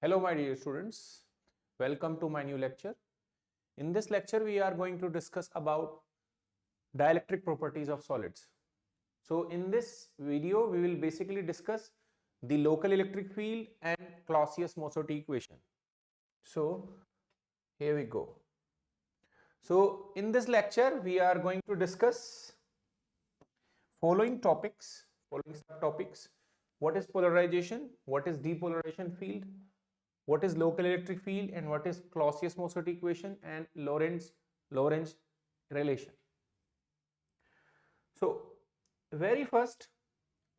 Hello my dear students, welcome to my new lecture. In this lecture we are going to discuss about dielectric properties of solids. So in this video we will basically discuss the local electric field and Clausius-Mosotty equation. So here we go. So in this lecture we are going to discuss following topics, following subtopics. What is polarization? What is depolarization field? What is local electric field and what is Clausius-Mosotty equation and Lorentz relation. So very first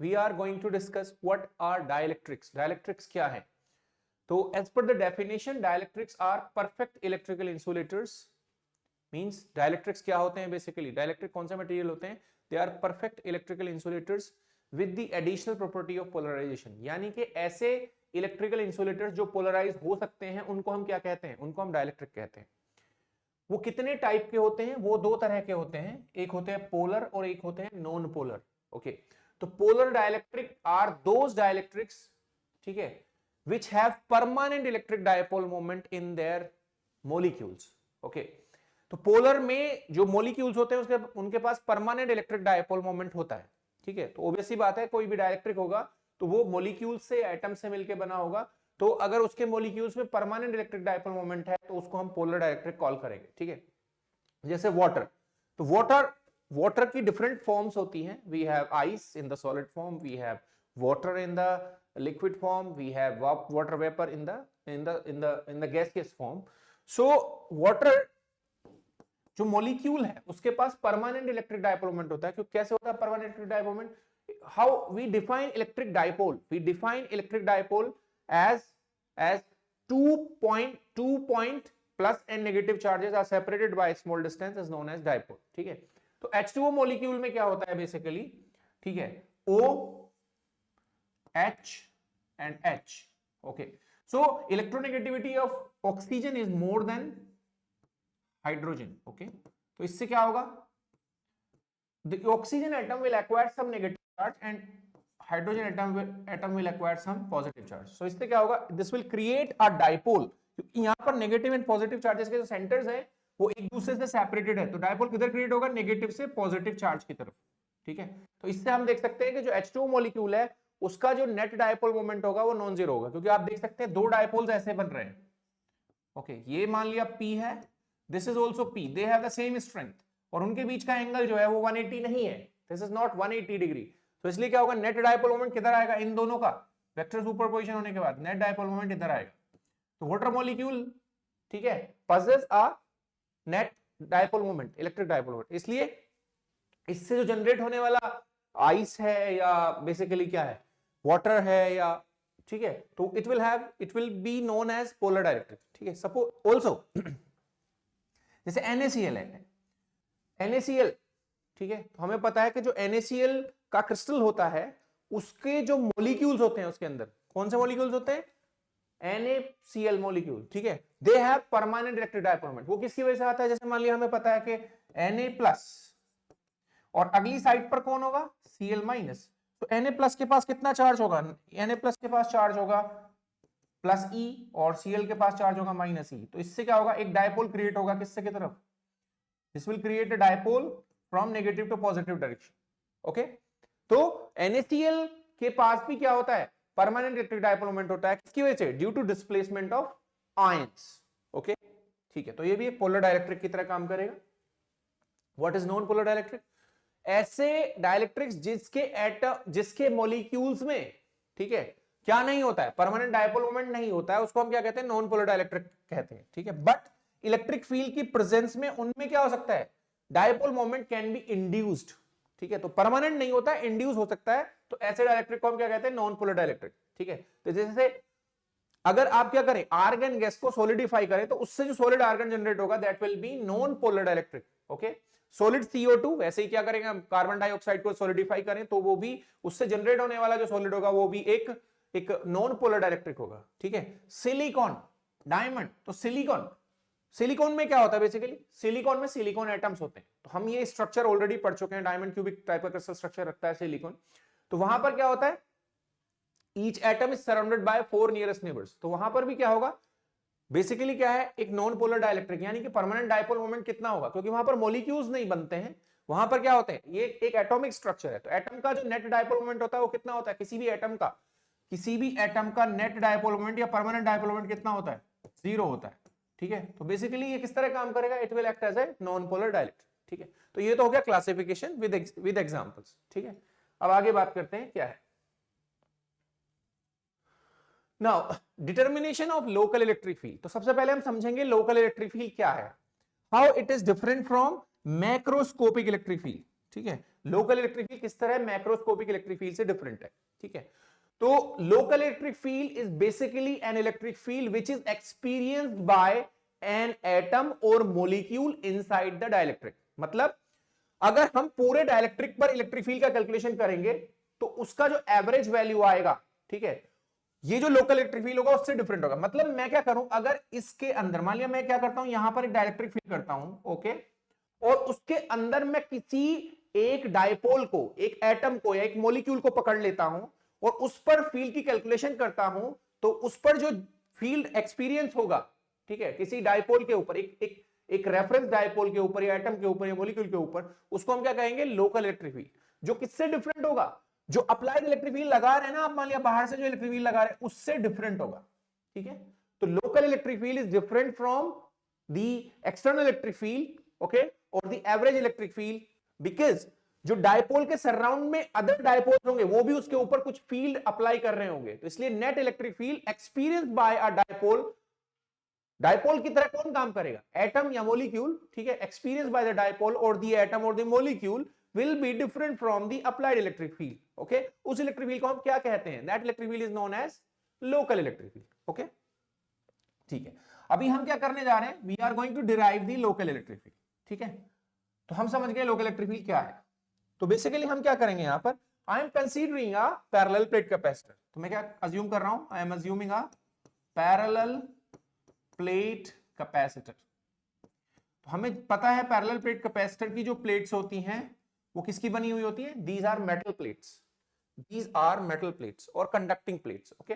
we are going to discuss what are dielectrics. Dielectrics क्या है? तो as per the definition, dielectrics are perfect electrical insulators. Means dielectrics क्या होते हैं basically? Dielectric कौन सा material होते हैं? They are perfect electrical insulators with the additional property of polarization. यानी कि ऐसे इलेक्ट्रिकल इंसुलेटर्स जो पोलराइज हो सकते हैं उनको हम क्या कहते हैं? उनको हम डाइलेक्ट्रिक कहते हैं. वो कितने टाइप के होते हैं? वो दो तरह के होते हैं. एक होते हैं पोलर और एक होते हैं नॉन पोलर. ओके, तो polar dielectric are those dielectrics, ठीक है, which have permanent electric dipole moment in their molecules. Okay, तो पोलर में जो मोलिक्यूल्स होते हैं उसके उनके पास परमानेंट इलेक्ट्रिक डायपोल मोमेंट होता है. ठीक है, तो ऑब्वियस सी बात है कोई भी डाइलेक्ट्रिक होगा तो वो मोलिक्यूल से एटम से मिलकर बना होगा. तो अगर उसके मोलिक्यूल्स में परमानेंट इलेक्ट्रिक डायपोल मोमेंट है तो उसको हम पोलर डाइलेक्ट्रिक कॉल करेंगे. ठीक है, जैसे वाटर. तो वाटर की डिफरेंट फॉर्म्स होती हैं. We have ice in the solid form, we have water in the liquid form, we have water vapour in the gaseous form. So water जो molecule है उसके पास परमानेंट इलेक्ट्रिक डायपोल मोमेंट होता है. क्यों, कैसे होता है permanent electric dipole moment? How we define electric dipole? We define electric dipole as 2 point plus and negative charges are separated by a small distance is known as dipole. ठीक है, तो H2O molecule में क्या होता है basically? ठीक है, O, H and H. Okay, so electronegativity of oxygen is more than hydrogen. Okay, तो इससे क्या होगा? The oxygen atom will acquire some negative charge and hydrogen atom will acquire some positive charge. So इससे क्या होगा? This will create a dipole. क्योंकि यहाँ पर नेगेटिव एंड पॉजिटिव चार्जेस के जो सेंटर्स हैं वो एक दूसरे से सेपरेटेड है. तो डायपोल किधर क्रिएट होगा? नेगेटिव से पॉजिटिव चार्ज की तरफ. ठीक है, तो इससे हम देख सकते हैं कि जो H2O मॉलिक्यूल है उसका जो नेट डायपोल मोमेंट होगा वो नॉन जीरो होगा. क्योंकि आप देख सकते हैं दो डायपोल्स ऐसे बन रहे हैं. ओके, ये मान लिया P है, this is also P, they have the same strength और उनके बीच का एंगल जो है वो 180 नहीं है. This is not 180 degree. तो इसलिए क्या होगा? नेट डायपोल मोमेंट किधर आएगा? इन दोनों का वेक्टर सुपरपोजिशन होने के बाद नेट डायपोल मोमेंट इधर आएगा. तो वाटर मॉलिक्यूल, ठीक है, possess a net dipole moment, electric dipole moment. इसलिए इससे जो जनरेट होने वाला आइस है या बेसिकली क्या है, वाटर है या, ठीक है, तो it will be known as polar dielectric. ठीक है, सपोज ऑल्सो जैसे NaCl है, NaCl, ठीक है, तो हमें पता है कि जो NaCl का क्रिस्टल होता है उसके जो मॉलिक्यूल्स होते हैं उसके अंदर कौन से मॉलिक्यूल्स होते हैं? NaCl molecule. ठीक है, they have permanent electric dipole moment. वो किसकी वजह से आता है? जैसे मान लिया हमें पता है कि Na+ और अगली साइड पर कौन होगा? Cl-. तो Na+ के पास कितना चार्ज होगा? Na+ के पास चार्ज होगा +E और Cl के पास चार्ज होगा -E. तो इससे क्या होगा? एक डायपोल क्रिएट होगा किससे की तरफ? This will create a dipole from negative to positive direction. Okay, तो NaCl के पास भी क्या होता है? परमानेंट इलेक्ट्रिक डायपोल मोमेंट होता है. किसकी वजह से? Due to displacement of ions. Okay, ठीक है, तो ये भी एक पोलर डाइलेक्ट्रिक की तरह काम करेगा. What is non polar dielectric? ऐसे डाइलेक्ट्रिक्स जिसके मॉलिक्यूल्स में, ठीक है, क्या नहीं होता है? परमानेंट डायपोल मोमेंट नहीं होता है, उसको हम क्या कहते हैं? नॉन पोलर डाइलेक्ट्रिक कहते हैं. ठीक है, बट इलेक्ट्रिक फील्ड की प्रेजेंस में उनमें क्या हो सकता है? Dipole moment can be induced. ठीक है, तो परमानेंट नहीं होता है, इंड्यूस हो सकता है. तो ऐसे डाइलेक्ट्रिक को हम क्या कहते हैं? Non polar dielectric. ठीक है, तो जैसे अगर आप क्या करें? आर्गन गैस को सॉलिडिफाई करें तो उससे जो सॉलिड आर्गन जनरेट होगा that will B non polar dielectric. Okay, solid CO2 वैसे ही क्या करेंगे हम? कार्बन डाइऑक्साइड को सॉलिडिफाई करें तो वो भी उससे जनरेट होने वाला जो सॉलिड होगा वो भी एक नॉन पोलर डाइलेक्ट्रिक होगा. ठीक है, सिलिकॉन, डायमंड, तो सिलिकॉन में क्या होता है? बेसिकली सिलिकॉन में सिलिकॉन एटम्स होते हैं. तो हम ये स्ट्रक्चर ऑलरेडी पढ़ चुके हैं. डायमंड क्यूबिक टाइप का क्रिस्टल स्ट्रक्चर रखता है सिलिकॉन. तो वहां पर क्या होता है? Each atom is surrounded by 4 nearest neighbours, तो वहां पर भी क्या होगा, बेसिकली क्या है, एक नॉन पोलर डाइलेक्ट्रिक, यानी कि परमानेंट डाइपोल मोमेंट कितना होगा, क्योंकि वहां पर मॉलिक्यूल्स नहीं बनते हैं, वहां पर क्या होते हैं, ये एक एटॉमिक स्ट्रक्चर है, तो एटम का जो नेट डाइपोल मोमेंट होता है वो कितना होता है, किसी भी एटम का नेट डाइपोल मोमेंट या परमानेंट डाइपोल मोमेंट कितना होता है, 0 होता है। ठीक है, तो बेसिकली ये किस तरह काम करेगा, it will act as a non polar dielectric. ठीक है, तो ये तो हो गया क्लासिफिकेशन विद एग्जांपल्स। ठीक है, अब आगे बात करते हैं क्या है। Now determination of local electric field, तो सबसे पहले हम समझेंगे लोकल इलेक्ट्रिक फील्ड क्या है, how it is different from macroscopic electric field. ठीक है, लोकल इलेक्ट्रिक फील्ड किस तरह मैक्रोस्कोपिक इलेक्ट्रिक फील्ड से डिफरेंट है। ठीक है, तो local electric field is basically an electric field which is experienced bye an atom और मोलिक्यूल इनसाइड द डाइलेक्ट्रिक। मतलब अगर हम पूरे डाइलेक्ट्रिक पर इलेक्ट्रिक फील्ड का कैलकुलेशन करेंगे तो उसका जो एवरेज वैल्यू आएगा, ठीक है, ये जो लोकल इलेक्ट्रिक फील्ड होगा उससे डिफरेंट होगा। मतलब मैं क्या करूं, अगर इसके अंदर मान लिया मैं क्या करता हूं, यहां पर एक डाइलेक्ट्रिक फील्ड करता हूं, ओके, और उसके अंदर मैं किसी एक डाइपोल को, एक एटम को या एक मॉलिक्यूल को पकड़ लेता हूं और उस पर फील्ड की कैलकुलेशन करता हूं, तो उस पर जो फील्ड एक्सपीरियंस होगा, ठीक है, किसी डाइपोल के ऊपर, एक रेफरेंस डाइपोल के ऊपर या एटम के ऊपर या मॉलिक्यूल के ऊपर, उसको हम क्या कहेंगे, लोकल इलेक्ट्रिक फील्ड। जो किससे डिफरेंट होगा, जो अप्लाइड इलेक्ट्रिक फील्ड लगा रहे हैं ना आप, मान लिया बाहर से जो इलेक्ट्रिक फील्ड लगा रहे हैं उससे डिफरेंट होगा। ठीक है, तो local electric field is different from the external electric field, okay, और the average electric field, because जो डायपोल के सराउंड में अदर डायपोल होंगे वो भी उसके ऊपर कुछ फील्ड अप्लाई कर रहे होंगे, तो इसलिए net electric field experienced bye अ डायपोल, डायपोल की तरह कौन काम करेगा, एटम या मॉलिक्यूल। ठीक है, एक्सपीरियंस बाय द डायपोल और द एटम और the molecule will be different from the applied electric field. Okay, उस इलेक्ट्रिक फील्ड को हम क्या कहते हैं, that electric field is known as local electric field. Okay, ठीक है, अभी हम क्या करने जा रहे हैं, we are going to derive the local electric field. ठीक है, तो हम समझ गए लोकल इलेक्ट्रिक फील्ड क्या है। तो बेसिकली हम क्या करेंगे यहां पर, I am considering a parallel plate capacitor, तो मैं क्या अज्यूम कर रहा हूं, I am assuming a parallel plate capacitor. तो हमें पता है पैरेलल प्लेट कैपेसिटर की जो प्लेट्स होती हैं वो किसकी बनी हुई होती है, these are metal plates, these are metal plates और conducting plates. Okay,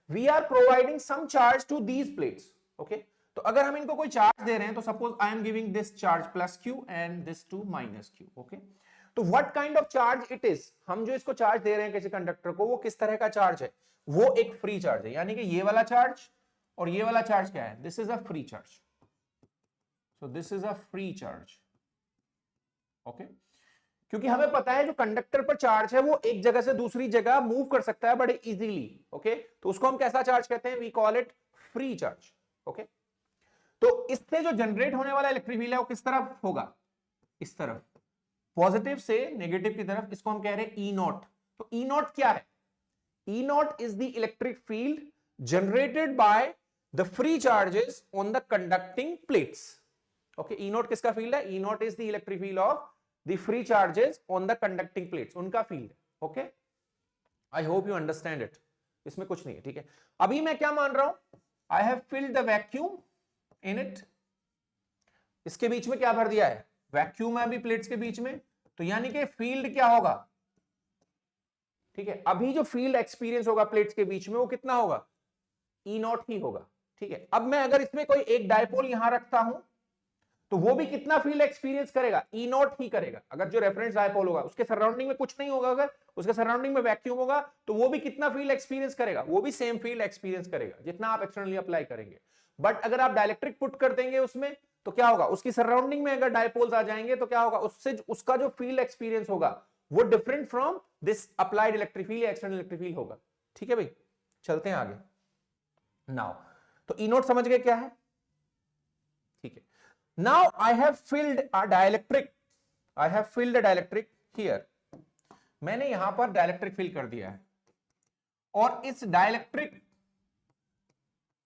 we are providing some charge to these plates. Okay, तो अगर हम इनको कोई चार्ज दे रहे हैं, तो suppose I am giving this charge plus Q and this to minus Q. Okay, तो what kind of charge it is, हम जो इसको चार्ज दे रहे हैं किसी कंडक्टर को, वो किस तरह का चार्ज है, वो एक फ्री चार्ज है, यानी कि ये वाला चार्ज और ये वाला चार्ज क्या है, this is a free charge, so this is a free charge. Okay, क्योंकि हमें पता है जो कंडक्टर पर चार्ज है वो एक जगह से दूसरी जगह मूव कर सकता है बड़े इजीली। ओके, तो उसको हम कैसा चार्ज कहते हैं, we call it free charge. Okay, तो इससे जो जनरेट होने वाला इलेक्ट्रिक फील्ड है वो किस तरफ होगा, इस तरफ, पॉजिटिव से नेगेटिव की तरफ, इसको हम कह रहे हैं ई नॉट। तो ई नॉट क्या है, E naught is the electric field generated by the free charges on the conducting plates. Okay, E naught किसका फील्ड है, E naught is the electric field of the free charges on the conducting plates, उनका field. Okay, I hope you understand it, इसमें कुछ नहीं है। ठीक है, अभी मैं क्या मान रहा हूं, I have filled the vacuum in it, इसके बीच में क्या भर दिया है, वैक्यूम है अभी प्लेट्स के बीच में, तो यानी कि फील्ड क्या होगा, ठीक है, अभी जो फील्ड एक्सपीरियंस होगा प्लेट्स के बीच में वो कितना होगा, ई नॉट ही होगा। ठीक है, अब मैं अगर इसमें कोई एक डायपोल यहां रखता हूं तो वो भी कितना फील्ड एक्सपीरियंस करेगा, ई नॉट ही करेगा। अगर जो रेफरेंस डायपोल होगा उसके सराउंडिंग में कुछ नहीं होगा, अगर उसके सराउंडिंग में वैक्यूम होगा तो वो भी कितना फील्ड एक्सपीरियंस करेगा, वो भी सेम फील्ड एक्सपीरियंस करेगा जितना आप एक्सटर्नली अप्लाई करेंगे। बट अगर आप डाइलेक्ट्रिक पुट कर देंगे उसमें तो क्या होगा, उसकी सराउंडिंग में अगर डायपोल्स आ जाएंगे तो क्या होगा, उससे उसका जो फील्ड एक्सपीरियंस होगा वो different from this applied electric field या एक्सटर्नल इलेक्ट्रिक फील्ड होगा। ठीक है भाई, चलते हैं आगे। नाउ तो ई नॉट समझ गए क्या है, ठीक है। Now I have filled a dielectric. I have filled a dielectric here. मैंने यहां पर डाइलेक्ट्रिक फिल कर दिया है और इस डाइलेक्ट्रिक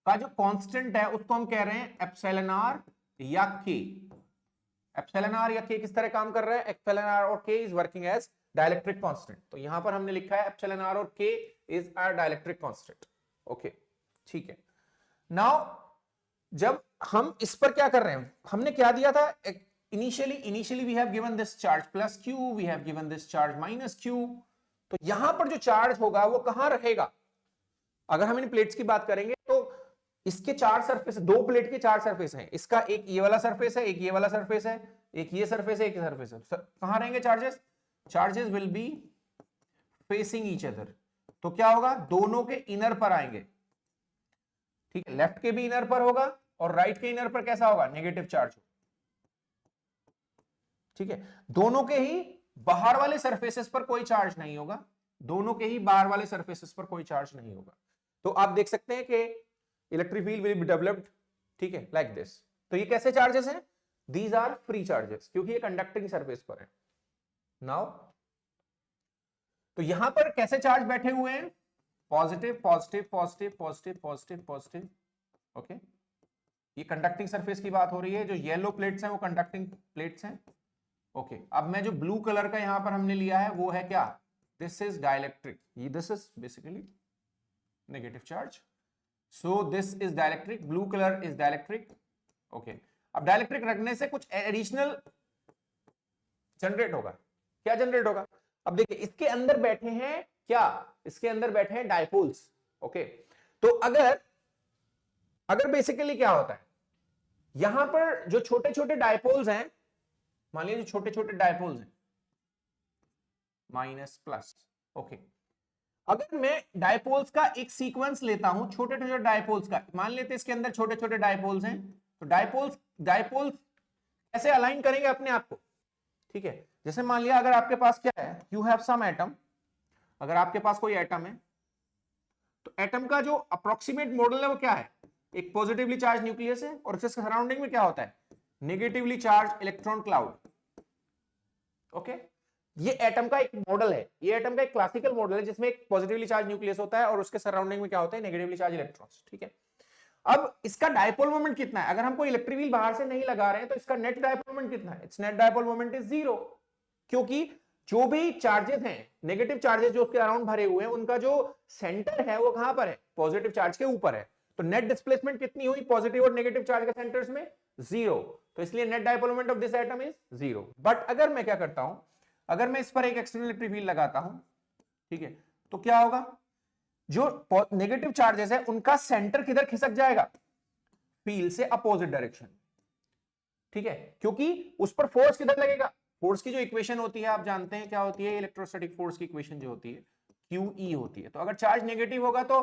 का जो कांस्टेंट है उसको हम कह रहे हैं एप्सिलॉन आर या के। एप्सिलॉन आर या के किस तरह काम कर रहा है, एप्सिलॉन आर और K is working as dielectric constant. तो यहां पर हमने लिखा है एप्सिलॉन आर और K is a dielectric constant. Okay, ठीक है। नाउ जब हम इस पर क्या कर रहे हैं, हमने क्या दिया था, initially we have given this charge plus Q, we have given this charge minus Q. तो यहां पर जो चार्ज होगा वो कहां रहेगा, अगर हम इन प्लेट्स की बात करेंगे तो इसके चार सरफेस, दो प्लेट के चार सरफेस हैं, इसका एक ये वाला सरफेस है, एक ये वाला सरफेस है, एक ये सरफेस है, एक ये सरफेस है। कहां रहेंगे charges? Charges will be facing each other. तो क्या होगा, दोनों के इनर पर आएंगे, ठीक है, लेफ्ट के भी इनर पर होगा और राइट के इनर पर कैसा होगा, नेगेटिव चार्ज, ठीक है। दोनों के ही बाहर वाले सरफेसेस पर कोई चार्ज नहीं होगा, दोनों के ही बाहर वाले सरफेसेस पर कोई चार्ज नहीं होगा। तो आप देख सकते हैं कि electric field will be developed, ठीक है, लाइक दिस। तो ये कैसे चार्जेस हैं? दीज आर फ्री चार्जेस, क्योंकि ये कंडक्टिंग सरफेस पर है। नाउ तो यहां पर कैसे चार्ज बैठे हुए हैं? Positive positive positive positive positive positive, okay. ये कंडक्टिंग सरफेस की बात हो रही है, जो येलो प्लेट्स हैं वो कंडक्टिंग प्लेट्स हैं, ओके। अब मैं जो ब्लू कलर का यहां पर हमने लिया है वो है क्या, this is dielectric, this is basically negative charge, so this is dielectric, blue colour is dielectric, okay. अब डाइलेक्ट्रिक रखने से कुछ एडिशनल जनरेट होगा। क्या जनरेट होगा? अब देखिए इसके अंदर बैठे हैं क्या, इसके अंदर बैठे हैं डायपोल्स, ओके। तो अगर बेसिकली क्या होता है, यहां पर जो छोटे छोटे डायपोल्स हैं, मान लीजिए छोटे छोटे डायपोल्स हैं, माइनस प्लस, ओके। अगर मैं डायपोल्स का एक सीक्वेंस लेता हूं, छोटे छोटे डायपोल्स का, मान लेते हैं इसके अंदर छोटे छोटे डायपोल्स हैं, तो डायपोल्स कैसे अलाइन करेंगे अपने आप को, ठीक है। जैसे मान लिया अगर आपके पास क्या है, यू हैव सम एटम, अगर आपके पास कोई एटम है, तो एटम का जो अप्रोक्सीमेट मॉडल है वो क्या है, एक पॉजिटिवली चार्ज न्यूक्लियस है और उसके सराउंडिंग में क्या होता है, negatively charge electron cloud, okay. ये एटम का एक मॉडल है, ये एटम का एक क्लासिकल मॉडल है जिसमें एक पॉजिटिवली चार्ज न्यूक्लियस होता है और उसके सराउंडिंग में क्या होता है, नेगेटिवली चार्ज इलेक्ट्रॉन्स, ठीक है। अब इसका डायपोल मोमेंट कितना है, अगर हम कोई इलेक्ट्रिक व्हील बाहर से नहीं लगा रहे हैं तो इसका नेट डायपोल मोमेंट कितना है, it's net dipole moment is 0, क्योंकि जो भी चार्जेस हैं, नेगेटिव चार्जेस जो उसके अराउंड भरे हुए हैं, उनका जो सेंटर है वो कहां पर है, पॉजिटिव चार्ज के ऊपर है। तो नेट डिस्प्लेसमेंट कितनी हुई पॉजिटिव और नेगेटिव चार्ज के सेंटर्स में, 0। तो इसलिए net dipole moment of this atom is 0। But अगर मैं क्या करता हूं, अगर मैं इस पर एक एक्सटर्नल इलेक्ट्रिक फील्ड लगाता हूं, ठीक है, तो क्या होगा, जो नेगेटिव चार्जेस है उनका सेंटर किधर खिसक जाएगा, फील्ड से अपोजिट डायरेक्शन, ठीक है, क्योंकि उस पर फोर्स किधर लगेगा, फोर्स की जो इक्वेशन होती है आप जानते हैं क्या होती है, इलेक्ट्रोस्टैटिक फोर्स की इक्वेशन जो होती है QE होती है। तो अगर चार्ज नेगेटिव होगा तो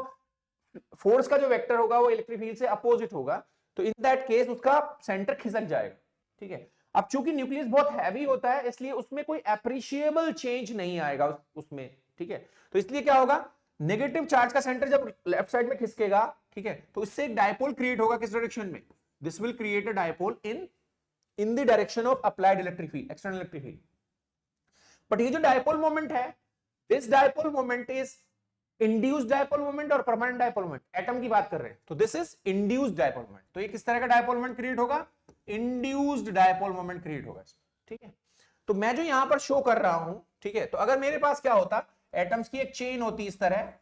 फोर्स का जो वेक्टर होगा वो इलेक्ट्रिक फील्ड से अपोजिट होगा, तो इन दैट केस उसका सेंटर खिसक जाएगा, ठीक है। अब चूंकि न्यूक्लियस बहुत हैवी होता है इसलिए उसमें कोई एप्रिशिएबल चेंज नहीं आएगा उसमें, ठीक है। तो इसलिए क्या होगा, नेगेटिव चार्ज का सेंटर जब लेफ्ट साइड में खिसकेगा, ठीक है, तो इससे एक डायपोल क्रिएट होगा, किस डायरेक्शन में, this will create a dipole in the direction of applied electric field, external electric field. But ये जो डायपोल मोमेंट है, this dipole moment is induced dipole moment और परमानेंट डायपोल मोमेंट, एटम की बात कर रहे हैं, तो this is induced dipole moment. तो ये किस तरह का डायपोल मोमेंट क्रिएट होगा, इंड्यूस्ड डायपोल मोमेंट क्रिएट होगा, ठीक है। तो मैं जो यहां पर शो कर रहा हूं, ठीक है, तो अगर मेरे पास क्या होता, एटम्स की एक चेन होती इस तरह,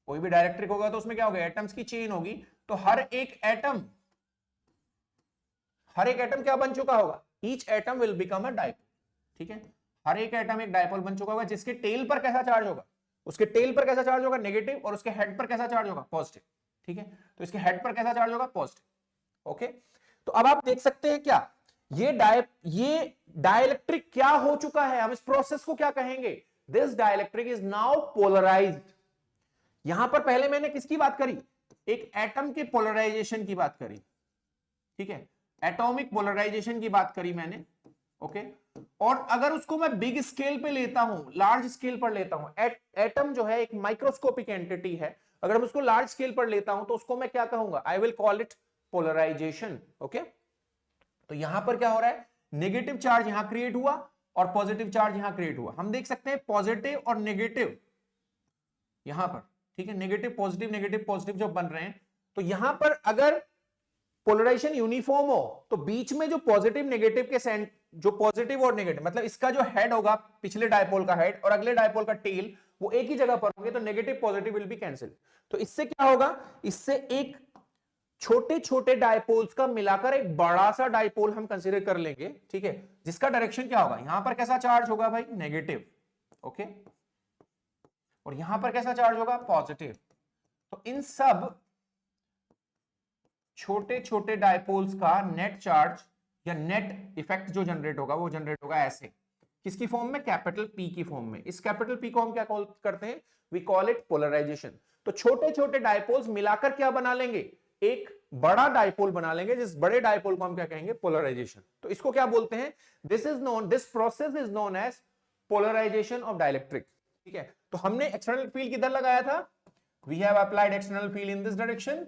कोई भी डायरेक्ट्रिक होगा तो उसमें क्या होगा, एटम्स की चेन होगी, तो हर एक एटम क्या बन चुका होगा, each atom will become a dipole, ठीक है। हर एक एटम एक डायपोल बन चुका होगा, जिसके टेल पर कैसा चार्ज होगा, उसके टेल पर कैसा चार्ज होगा, नेगेटिव, और उसके हेड पर कैसा चार्ज होगा, पॉजिटिव, ठीक है। तो इसके हेड पर कैसा चार्ज होगा, पॉजिटिव, ओके। तो अब आप देख सकते हैं क्या, ये डाइलेक्ट्रिक क्या हो चुका है, हम इस प्रोसेस को क्या कहेंगे, this dielectric is now polarised. यहां पर पहले मैंने किसकी बात करी, एक एटम के पोलराइजेशन की बात करी, ठीक है, एटॉमिक पोलराइजेशन की बात करी मैंने, ओके। और अगर उसको मैं बिग स्केल पे लेता हूं, लार्ज स्केल पर लेता हूं, एटम जो है एक माइक्रोस्कोपिक एंटिटी है, अगर मैं उसको लार्ज स्केल पर लेता हूं तो उसको मैं क्या कहूंगा, I will call it polarisation, okay. तो यहां पर क्या हो रहा है, नेगेटिव चार्ज यहां क्रिएट हुआ और पॉजिटिव चार्ज यहां क्रिएट हुआ। हम देख सकते हैं पॉजिटिव और नेगेटिव यहां पर, ठीक है, नेगेटिव पॉजिटिव जो बन रहे हैं, तो यहां पर अगर पोलराइजेशन यूनिफॉर्म हो तो बीच में जो पॉजिटिव नेगेटिव के जो पॉजिटिव और नेगेटिव, मतलब इसका जो हेड होगा, पिछले डायपोल का हेड और अगले डायपोल का टेल, वो एक ही जगह पर होंगे, तो negative positive will be cancel. तो इससे क्या होगा, इससे एक छोटे छोटे डायपोल्स का मिलाकर एक बड़ा सा डायपोल हम कंसीडर कर लेंगे, ठीक है, जिसका डायरेक्शन क्या होगा, यहां पर कैसा चार्ज होगा भाई, नेगेटिव, ओके, और यहां पर कैसा चार्ज होगा, पॉजिटिव। तो इन सब छोटे छोटे डायपोल्स का नेट चार्ज या नेट इफेक्ट जो जनरेट होगा वो जनरेट होगा ऐसे, किसकी फॉर्म में, कैपिटल पी की फॉर्म में। इस कैपिटल पी को हम क्या कॉल करते हैं, वी कॉल इट पोलराइजेशन। तो छोटे छोटे डायपोल्स मिलाकर क्या बना लेंगे, एक बड़ा डायपोल बना लेंगे, जिस बड़े डायपोल को हम क्या कहेंगे, पोलराइजेशन। तो इसको क्या बोलते हैं, this process is known as polarisation of dielectric. ठीक है, तो हमने एक्सटर्नल फील्ड किधर लगाया था, we have applied external field in this direction.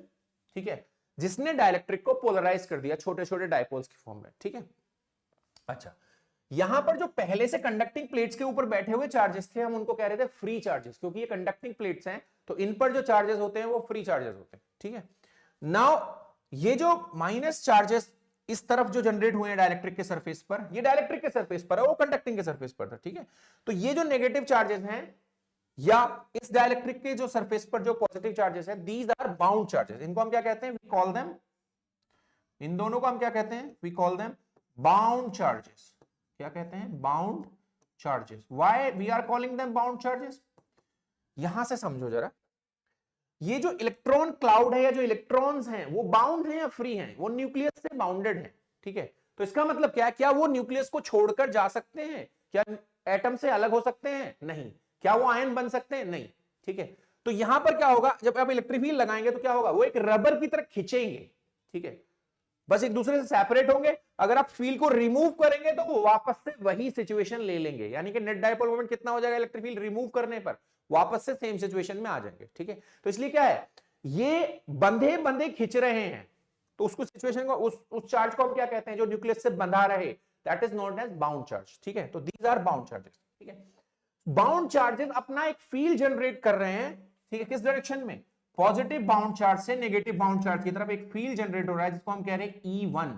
ठीक है, जिसने डाइलेक्ट्रिक को पोलराइज कर दिया छोटे छोटे डायपोल्स की फॉर्म में। ठीक है, अच्छा, यहां पर जो पहले से कंडक्टिंग प्लेट्स के ऊपर बैठे हुए चार्जेस थे, हम उनको कह रहे थे फ्री चार्जेस, क्योंकि ये कंडक्टिंग प्लेट्स हैं तो इन पर जो चार्जेस होते हैं वो फ्री चार्जेस होते हैं। ठीक है, नाउ ये जो माइनस चार्जेस इस तरफ जो जनरेट हुए हैं डाइलेक्ट्रिक के सरफेस पर, ये डाइलेक्ट्रिक के सरफेस पर है, वो कंडक्टिंग के सरफेस पर था। ठीक है, तो ये जो नेगेटिव चार्जेस हैं या इस डाइलेक्ट्रिक के जो सरफेस पर जो पॉजिटिव चार्जेस है, दीज आर बाउंड चार्जेस। इनको हम क्या कहते हैं, वी कॉल देम, इन दोनों को हम क्या कहते हैं, we call them bound charges. क्या कहते हैं, bound charges. Why we are calling them bound charges, यहां से समझो जरा, ये जो इलेक्ट्रॉन क्लाउड है या जो इलेक्ट्रॉन्स हैं वो बाउंड हैं या फ्री हैं, वो न्यूक्लियस से बाउंडेड हैं। ठीक है, तो इसका मतलब क्या है, क्या वो न्यूक्लियस को छोड़कर जा सकते हैं, क्या एटम से अलग हो सकते हैं, नहीं। क्या वो आयन बन सकते हैं, नहीं। ठीक है, तो यहां पर क्या होगा, जब आप इलेक्ट्रिक फील्ड लगाएंगे तो क्या होगा, वो एक रबर की तरह खींचेंगे। ठीक है, बस एक दूसरे से सेपरेट होंगे। अगर आप फील्ड को रिमूव करेंगे तो वो वापस से वही सिचुएशन ले लेंगे, यानी कि नेट डायपोल मोमेंट कितना हो जाएगा इलेक्ट्रिक फील्ड रिमूव करने पर, वापस से सेम सिचुएशन में आ जाएंगे। ठीक है, तो इसलिए क्या है, ये बंधे बंधे खींच रहे हैं, तो उसको सिचुएशन को, उस चार्ज को हम क्या कहते हैं, जो न्यूक्लियस से बंधा रहे, that is known as bound charge. ठीक है, तो दीज आर बाउंड चार्जेस। ठीक है, बाउंड चार्जेस अपना एक फील्ड जनरेट कर रहे हैं। ठीक है, किस डायरेक्शन में, पॉजिटिव बाउंड चार्ज से नेगेटिव बाउंड चार्ज की तरफ एक फील्ड जनरेट हो रहा है, जिसको हम कह रहे हैं E1।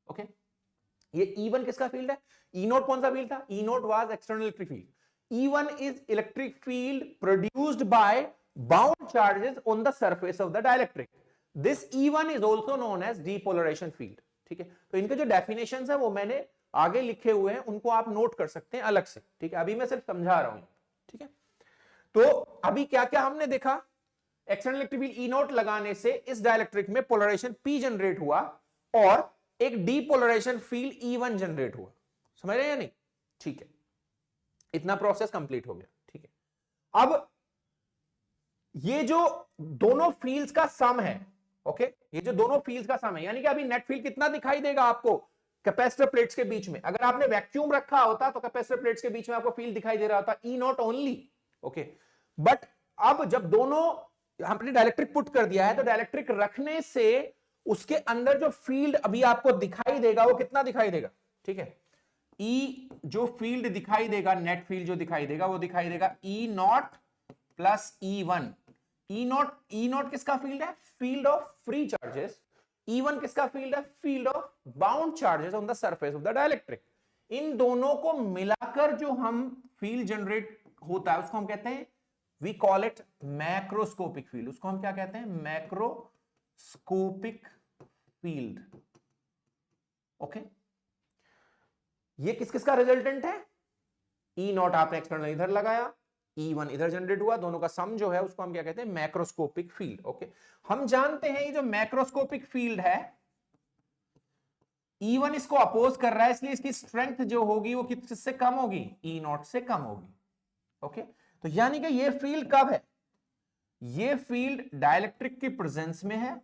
ओके, ये E1 किसका फील्ड है, E0 कौन सा फील्ड था, E0 was external electric field. E1 is electric field produced by bound charges on the surface of the dielectric. This E1 is also known as depolarization field. ठीक है, तो इनके जो डेफिनेशंस है वो मैंने आगे लिखे हुए हैं, उनको आप नोट कर सकते हैं अलग से। ठीक है, अभी मैं सिर्फ समझा रहा हूं। ठीक है, तो अभी क्या क्या हमने देखा, एक्सटर्नल इलेक्ट्रिक फील्ड E0 लगाने से इस डाइलेक्ट्रिक में पोलराइजेशन P जनरेट हुआ और एक डीपोलराइजेशन फील्ड E1 जनरेट हुआ। समझ रहे हैं या नहीं, ठीक है, इतना प्रोसेस कंप्लीट हो गया। ठीक है, अब ये जो दोनों फील्ड्स का सम है, ओके, ये जो दोनों फील्ड्स का सम है, यानी कि अभी नेट फील्ड कितना दिखाई देगा आपको कैपेसिटर प्लेट्स के बीच में। अगर आपने वैक्यूम रखा होता तो कैपेसिटर प्लेट्स के बीच में आपको फील्ड दिखाई दे रहा होता E0 ओनली। ओके, बट अब जब दोनों हमने डाइलेक्ट्रिक पुट कर दिया है, तो डाइलेक्ट्रिक रखने से उसके अंदर जो फील्ड अभी आपको दिखाई देगा वो कितना दिखाई देगा। ठीक है, E जो फील्ड दिखाई देगा, नेट फील्ड जो दिखाई देगा वो दिखाई देगा E0 प्लस E1। E0 किसका फील्ड है, field of free charges. E1 किसका फील्ड है, field of bound charges on the surface of the dielectric. इन दोनों को मिलाकर जो हम फील्ड जनरेट होता है उसको हम कहते हैं, we call it macroscopic field. उसको हम क्या कहते हैं, मैक्रोस्कोपिक फील्ड। ओके, ये किस किस का रिजल्टेंट है, E0 आपने एक्सटर्नल इधर लगाया, E1 इधर जनरेट हुआ, दोनों का सम जो है उसको हम क्या कहते हैं, मैक्रोस्कोपिक फील्ड। ओके, हम जानते हैं ये जो मैक्रोस्कोपिक फील्ड है, E1 इसको अपोज कर रहा है, इसलिए इसकी स्ट्रेंथ जो होगी वो किससे कम होगी, E0 से कम होगी। ओके, तो यानी कि ये फील्ड कब है, ये फील्ड डाइलेक्ट्रिक की प्रेजेंस में है।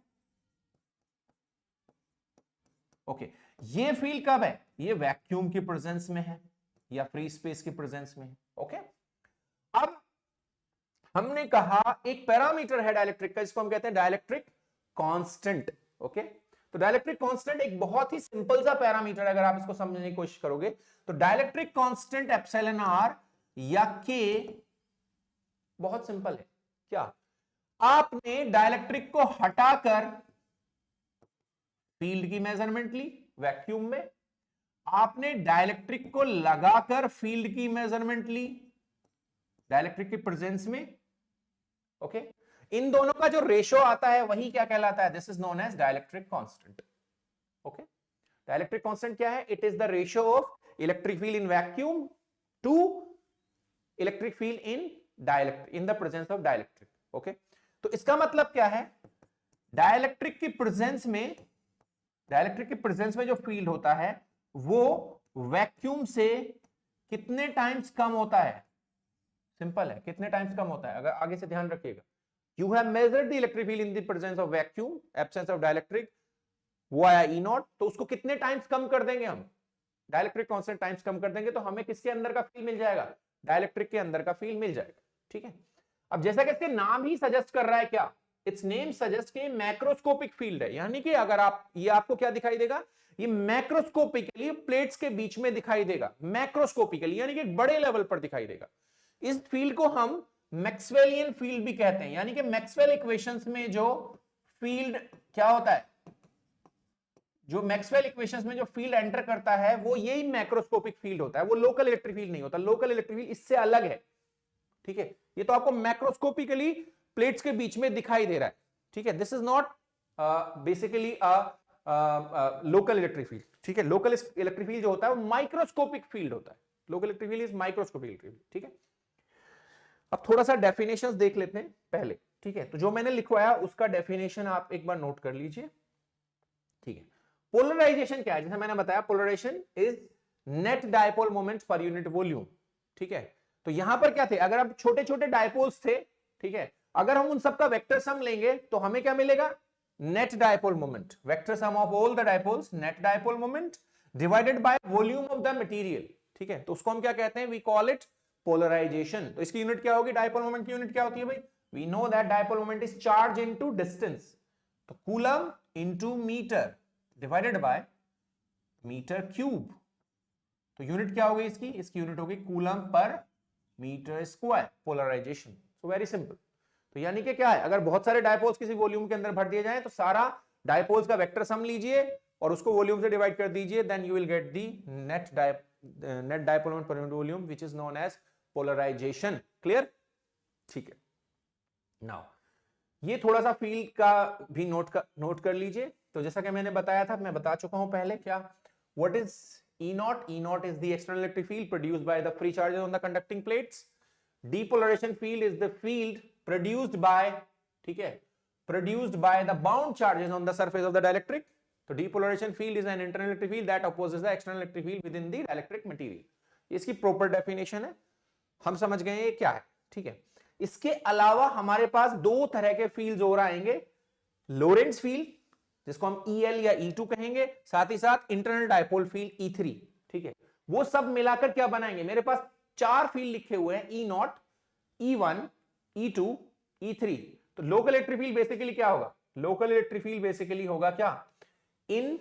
ओके, ये फील्ड कब है, ये वैक्यूम की प्रेजेंस में है या फ्री स्पेस की प्रेजेंस में है। ओके, अब हमने कहा एक पैरामीटर है डाइलेक्ट्रिक का, जिसको हम कहते हैं डाइलेक्ट्रिक कांस्टेंट। ओके, तो डाइलेक्ट्रिक कांस्टेंट एक बहुत ही सिंपल सा पैरामीटर है, अगर आप इसको समझने की कोशिश करोगे तो डाइलेक्ट्रिक कांस्टेंट एप्सिलॉन आर या के बहुत सिंपल है। क्या, आपने डाइलेक्ट्रिक को हटाकर फील्ड की मेजरमेंट ली वैक्यूम में, आपने डाइलेक्ट्रिक को लगाकर फील्ड की मेजरमेंट ली डाइलेक्ट्रिक की प्रेजेंस में। ओके, इन दोनों का जो रेशो आता है वही क्या कहलाता है, this is known as dielectric constant. Okay, dielectric constant क्या है, it is the ratio of electric field in vacuum to electric field in dielectric in the presence of dielectric. Okay, तो इसका मतलब क्या है, डाइलेक्ट्रिक की प्रेजेंस में जो फील्ड होता है वो वैक्यूम से कितने टाइम्स कम होता है? सिंपल है, कितने टाइम्स कम होता है? अगर आगे से ध्यान रखिएगा, you have measured the electric field in the presence of vacuum, absence of dielectric, वो आया ई नॉट, तो उसको कितने टाइम्स कम कर देंगे हम? डाइलेक्ट्रिक कांस्टेंट टाइम्स कम कर देंगे, तो हमें किसके अंदर का फील्ड मिल जाएगा? डाइलेक्ट्रिक के अंदर का फील्ड मिल जाएगा। ठीक है, अब जैसा कि इसके नाम ही सजेस्ट कर रहा है, क्या इट्स नेम सजेस्ट कि मैक्रोस्कोपिक फील्ड है, यानी कि अगर आप, ये आपको क्या दिखाई देगा, ये मैक्रोस्कोपिकली प्लेट्स के बीच में दिखाई देगा, मैक्रोस्कोपिकली यानी कि एक बड़े लेवल पर दिखाई देगा। इस फील्ड को हम मैक्सवेलियन फील्ड भी कहते हैं, यानी कि मैक्सवेल इक्वेशंस में जो फील्ड क्या होता है, जो मैक्सवेल इक्वेशंस में जो फील्ड एंटर करता है वो यही मैक्रोस्कोपिक फील्ड होता है, वो लोकल इलेक्ट्रिक फील्ड नहीं होता। लोकल इलेक्ट्रिक फील्ड इससे अलग है। ठीक है, ये तो आपको मैक्रोस्कोपिकली प्लेट्स के बीच में दिखाई दे रहा है। ठीक है, this is not basically local electric field. ठीक है, लोकल इलेक्ट्रिक फील्ड जो होता है वो माइक्रोस्कोपिक फील्ड होता है। Local electric field is microscopic electric field. ठीक है, अब थोड़ा सा डेफिनेशंस देख लेते हैं पहले। ठीक है, तो जो मैंने लिखवाया उसका डेफिनेशन आप एक बार नोट कर लीजिए। ठीक है, पोलराइजेशन क्या है? जैसे मैंने बताया, polarisation is net dipole moment पर यूनिट वॉल्यूम। ठीक है, तो यहां पर क्या थे, अगर अब छोटे छोटे डायपोल्स थे, ठीक है, अगर हम उन सबका वेक्टर सम लेंगे तो हमें क्या मिलेगा? Net dipole moment, vector sum of all the dipoles, net dipole moment divided by volume of the material. ठीक है, तो उसको हम क्या कहते हैं? We call it polarisation. तो इसकी यूनिट क्या होगी? डायपोल मोमेंट की यूनिट क्या होती है भाई? We know that dipole moment is charge into distance, तो coulomb into metre divided by metre cube. तो यूनिट क्या होगी इसकी? इसकी यूनिट होगी कूलम पर metre square, polarisation. So very simple. तो यानी कि क्या है, अगर बहुत सारे डायपोल्स किसी वॉल्यूम के अंदर भर दिए जाएं तो सारा डायपोल्स का वेक्टर सम लीजिए और उसको वॉल्यूम से डिवाइड कर दीजिए, then you will get the net dipole moment पर unit volume which is known as polarisation. Clear? ठीक है, नाउ ये थोड़ा सा फील्ड का भी नोट कर लीजिए। तो जैसा कि मैंने बताया था, मैं बता चुका हूं पहले, क्या what is E naught? E naught is the external electric field produced by the free charges on the conducting plates. Depolarization field is the field produced by, ठीक है, produced by the bound charges on the surface of the dielectric. So depolarization field is an internal electric field that opposes the external electric field within the dielectric material. इसकी proper definition है, हम समझ गए ये क्या है। ठीक है, इसके अलावा हमारे पास दो तरह के फील्ड्स और आएंगे, लोरेंट्ज फील्ड जिसको हम EL या E2 कहेंगे, साथ ही साथ इंटरनल डायपोल फील्ड E3। ठीक है, वो सब मिलाकर क्या बनाएंगे? मेरे पास चार फील्ड लिखे हुए हैं, E0, E1, E2, E3। तो लोकल इलेक्ट्रिक फील्ड बेसिकली क्या होगा? लोकल इलेक्ट्रिक फील्ड बेसिकली होगा क्या? इन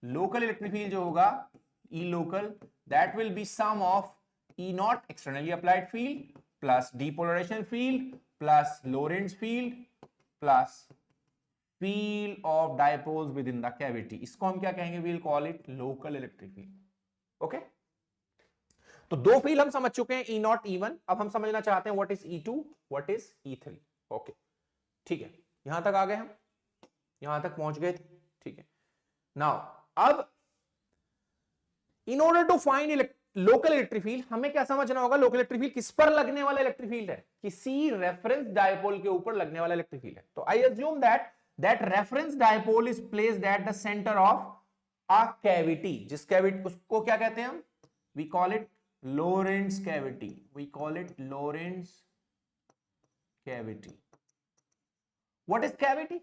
लोकल इलेक्ट्रिक फील्ड जो होगा E local, that will be sum of E0 externally applied field plus depolarisation field plus Lorentz field plus field of dipoles within the cavity. इसको हम क्या कहेंगे? We will call it local electric field. Okay, तो दो field हम समझ चुके हैं, E0, E1। अब हम समझना चाहते हैं what is E2, what is E3। Okay, ठीक है, यहां तक आ गए, हम यहां तक पहुंच गए थे। ठीक है, नाउ अब in order to find local electric field हमें क्या समझना होगा? लोकल इलेक्ट्रिक फील्ड किस पर लगने वाला इलेक्ट्रिक फील्ड है? किसी रेफरेंस डायपोल के ऊपर लगने वाला इलेक्ट्रिक फील्ड है। तो I assume that reference dipole is placed at the center of a cavity. जिस cavity उसको क्या कहते हैं हम? We call it Lorentz cavity. We call it Lorentz cavity. What is cavity?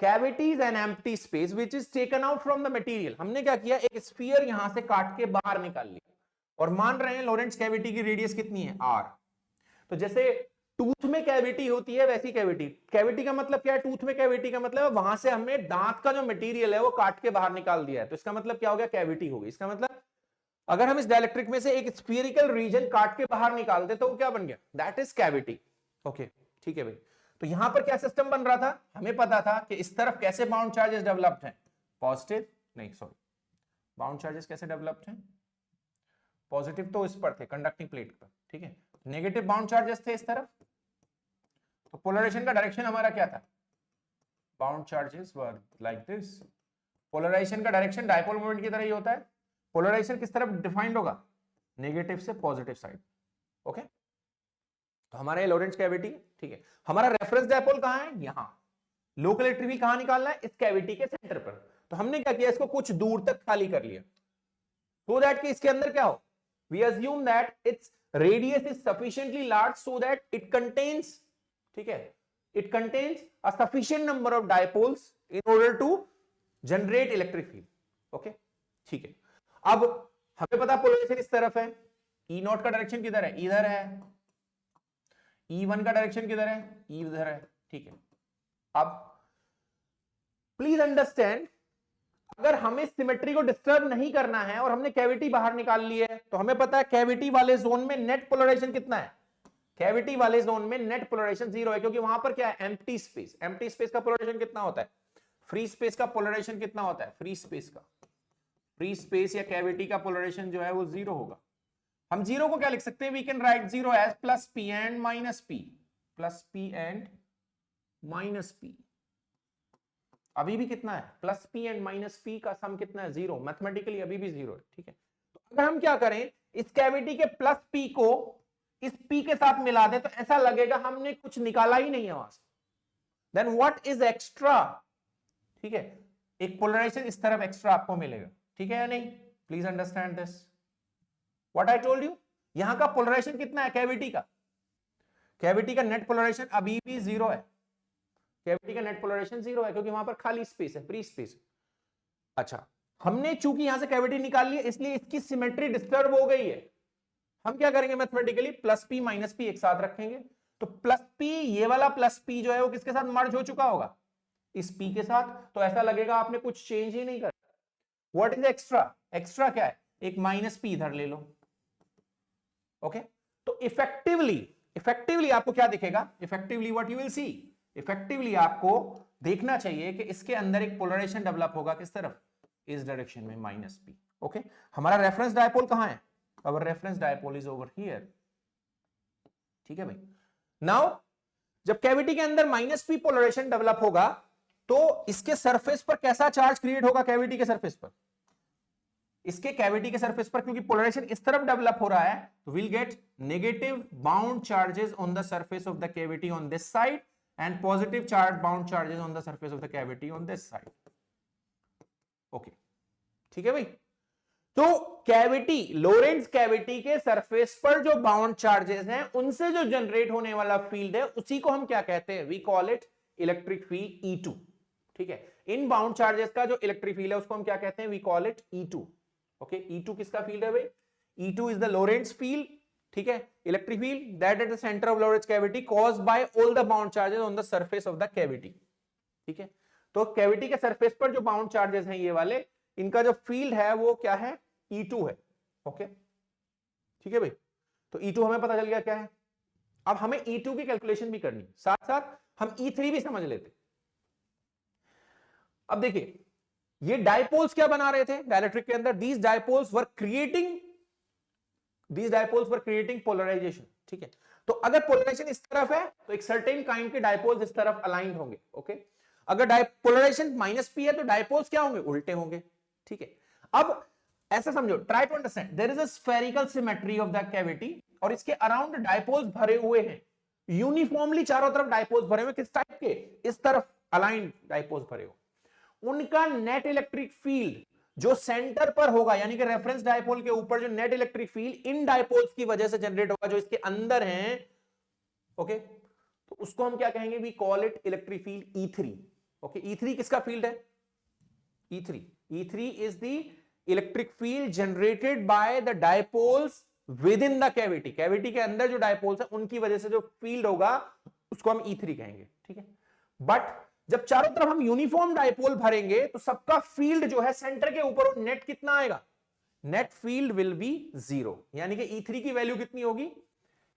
Cavity is an empty space which is taken out from the material. हमने क्या किया? एक स्फीयर यहां से काट के बाहर निकाल लिया और मान रहे हैं लोरेंट्स कैविटी की रेडियस कितनी है? R। तो जैसे टूथ में कैविटी होती है वैसी कैविटी। कैविटी का मतलब क्या है? टूथ में कैविटी का मतलब वहां से हमने दांत का जो मटेरियल है वो काट के बाहर निकाल दिया है, तो इसका मतलब क्या हो गया? कैविटी हो गई। इसका मतलब अगर हम इस डाइलेक्ट्रिक में से एक स्फीयरिकल रीजन काट के बाहर निकालते तो वो क्या बन गया? That is cavity. ओके, ठीक है भाई। तो यहां पर क्या सिस्टम बन रहा था? हमें पता था कि इस तरफ कैसे बाउंड चार्जेस डेवलप्ड हैं, पॉजिटिव नहीं सॉरी, बाउंड चार्जेस कैसे डेवलप्ड हैं? पॉजिटिव तो इस पर थे, कंडक्टिंग प्लेट पर। ठीक है, नेगेटिव बाउंड चार्जेस थे इस तरफ। तो पोलराइजेशन का डायरेक्शन हमारा क्या था? Bound charges were like this. Polarisation का डायरेक्शन डायपोल मोमेंट की तरह ही होता है। पोलराइजेशन किस तरफ डिफाइंड होगा? नेगेटिव से पॉजिटिव साइड। ओके, तो हमारा ये लोरेंट्ज कैविटी, ठीक है। हमारा रेफरेंस डायपोल कहां है? यहां। लोकल इलेक्ट्रिक फील्ड कहां निकालना है? इस कैविटी के सेंटर पर। तो हमने क्या किया, इसको कुछ दूर तक खाली कर लिया, so that कि इसके अंदर क्या हो, we assume that its radius is sufficiently large so that it contains, ठीक है, it contains a sufficient number of dipoles in order to generate electric field, okay, ठीक है। अब हमें पता पोलराइजेशन इस तरफ है, E नॉट का डायरेक्शन किधर है? इधर है। E1 का डायरेक्शन किधर है? इधर है, ठीक है। अब प्लीज अंडरस्टैंड, अगर हमें सिमेट्री को डिस्टर्ब नहीं करना है और हमने कैविटी बाहर निकाल ली है, तो हमें पता है कैविटी वाले जोन में नेट पोलराइजेशन कितना है? कैविटी वाले जोन में नेट पोलराइजेशन 0 है, क्योंकि वहां पर क्या है? Empty space. एम्प्टी स्पेस का पोलराइजेशन कितना होता है? फ्री स्पेस का पोलराइजेशन कितना होता है? फ्री स्पेस का, फ्री स्पेस या कैविटी का पोलराइजेशन जो है वो 0 होगा। हम 0 को क्या लिख सकते हैं? We can write 0 as plus P and minus P, plus P and minus P. अभी भी कितना है? Plus P and minus P का सम कितना है? 0। मैथमेटिकली अभी भी 0 है, ठीक है। तो अगर हम क्या करें, इस कैविटी के प्लस पी को इस पी के साथ मिला दें, तो ऐसा लगेगा हमने कुछ निकाला ही नहीं है वहां से। Then what is extra? ठीक है, एक पोलराइजेशन इस तरफ एक्स्ट्रा आपको मिलेगा, ठीक है या नहीं? Please understand this what I told you. यहां का पोलराइजेशन कितना है कैविटी का? कैविटी का नेट पोलराइजेशन अभी भी 0 है। कैविटी का नेट पोलराइजेशन 0 है, क्योंकि वहां पर खाली स्पेस है, फ्री स्पेस है। अच्छा, हमने चूंकि यहां से कैविटी निकाल ली है, इसलिए इसकी सिमेट्री डिस्टर्ब हो गई है। हम क्या करेंगे mathematically? Plus P minus P एक साथ रखेंगे, तो प्लस पी, ये वाला प्लस पी जो है वो किसके साथ मर्ज हो चुका होगा? इस पी के साथ। तो ऐसा लगेगा आपने कुछ चेंज ही नहीं करा। What is extra? एक्स्ट्रा क्या है? एक माइनस पी इधर ले लो, ओके। तो इफेक्टिवली आपको क्या दिखेगा? Effectively what you will see, effectively आपको देखना चाहिए कि इसके अंदर एक पोलराइजेशन डेवलप होगा, किस तरफ? इस डायरेक्शन में, माइनस पी, ओके। हमारा रेफरेंस डायपोल कहां है? Our reference dipole is over here, ठीक है भाई। नाउ जब कैविटी के अंदर माइनस पी पोलराइजेशन डेवलप होगा, तो इसके सरफेस पर कैसा चार्ज क्रिएट होगा? कैविटी के सरफेस पर, इसके कैविटी के सरफेस पर, क्योंकि पोलराइजेशन इस तरफ डेवलप हो रहा है, तो will get negative bound charges on the surface of the cavity on this side and positive charge bound charges on the surface of the cavity on this side, okay, ठीक है भाई। तो कैविटी, लोरेंट्ज कैविटी के surface पर जो bound charges हैं, उनसे जो जनरेट होने वाला फील्ड है, उसी को हम क्या कहते हैं? We call it electric field E2, ठीक है। इन बाउंड चार्जेस का जो इलेक्ट्रिक फील्ड है उसको हम क्या कहते हैं? We call it E2, okay. E2 किसका फील्ड है भाई? E2 इज द लोरेंट्ज फील्ड, ठीक है, electric field that at the centre of Lorentz cavity caused by all the bound charges on the surface of the cavity, ठीक है। तो cavity के surface पर जो बाउंड चार्जेस हैं ये वाले, इनका जो फील्ड है वो क्या है? E2 है, ओके, ठीक है भाई। तो E2 हमें पता चल गया क्या है। अब हमें E2 की कैलकुलेशन भी करनी, साथ साथ हम E3 भी समझ लेते। अब देखिए, ये डायपोल्स क्या बना रहे थे डाइलेक्ट्रिक के अंदर? These dipoles were creating polarisation, ठीक है। तो अगर पोलराइजेशन इस तरफ है, तो एक सर्टेन काइंड के डायपोल्स इस तरफ अलाइंड होंगे, ओके। अगर पोलराइजेशन माइनस पी है, तो डायपोल्स क्या होंगे? उल्टे होंगे, ठीक है। अब ऐसा समझो, try to understand, there is a spherical symmetry of the cavity, और इसके अराउंड डायपोल्स भरे हुए हैं, यूनिफॉर्मली चारों तरफ डायपोल्स भरे हुए। किस टाइप के? इस तरफ अलाइंड डायपोल्स भरे हुए। उनका नेट इलेक्ट्रिक फील्ड जो सेंटर पर होगा, यानी कि रेफरेंस डायपोल के ऊपर जो नेट इलेक्ट्रिक फील्ड इन डायपोल्स की वजह से जनरेट होगा, जो इसके अंदर हैं, ओके, तो उसको हम क्या कहेंगे? We call it electric field E3, okay. E3 किसका फील्ड है? E3 is the electric field generated by the dipoles within the cavity. Cavity के अंदर जो डायपोल्स है उनकी वजह से जो फील्ड होगा उसको हम E3 कहेंगे, ठीक है। बट जब चारों तरफ हम यूनिफॉर्म डायपोल भरेंगे, तो सबका फील्ड जो है सेंटर के ऊपर, नेट कितना आएगा? नेट फील्ड विल बी 0, यानी कि E3 की वैल्यू कितनी होगी?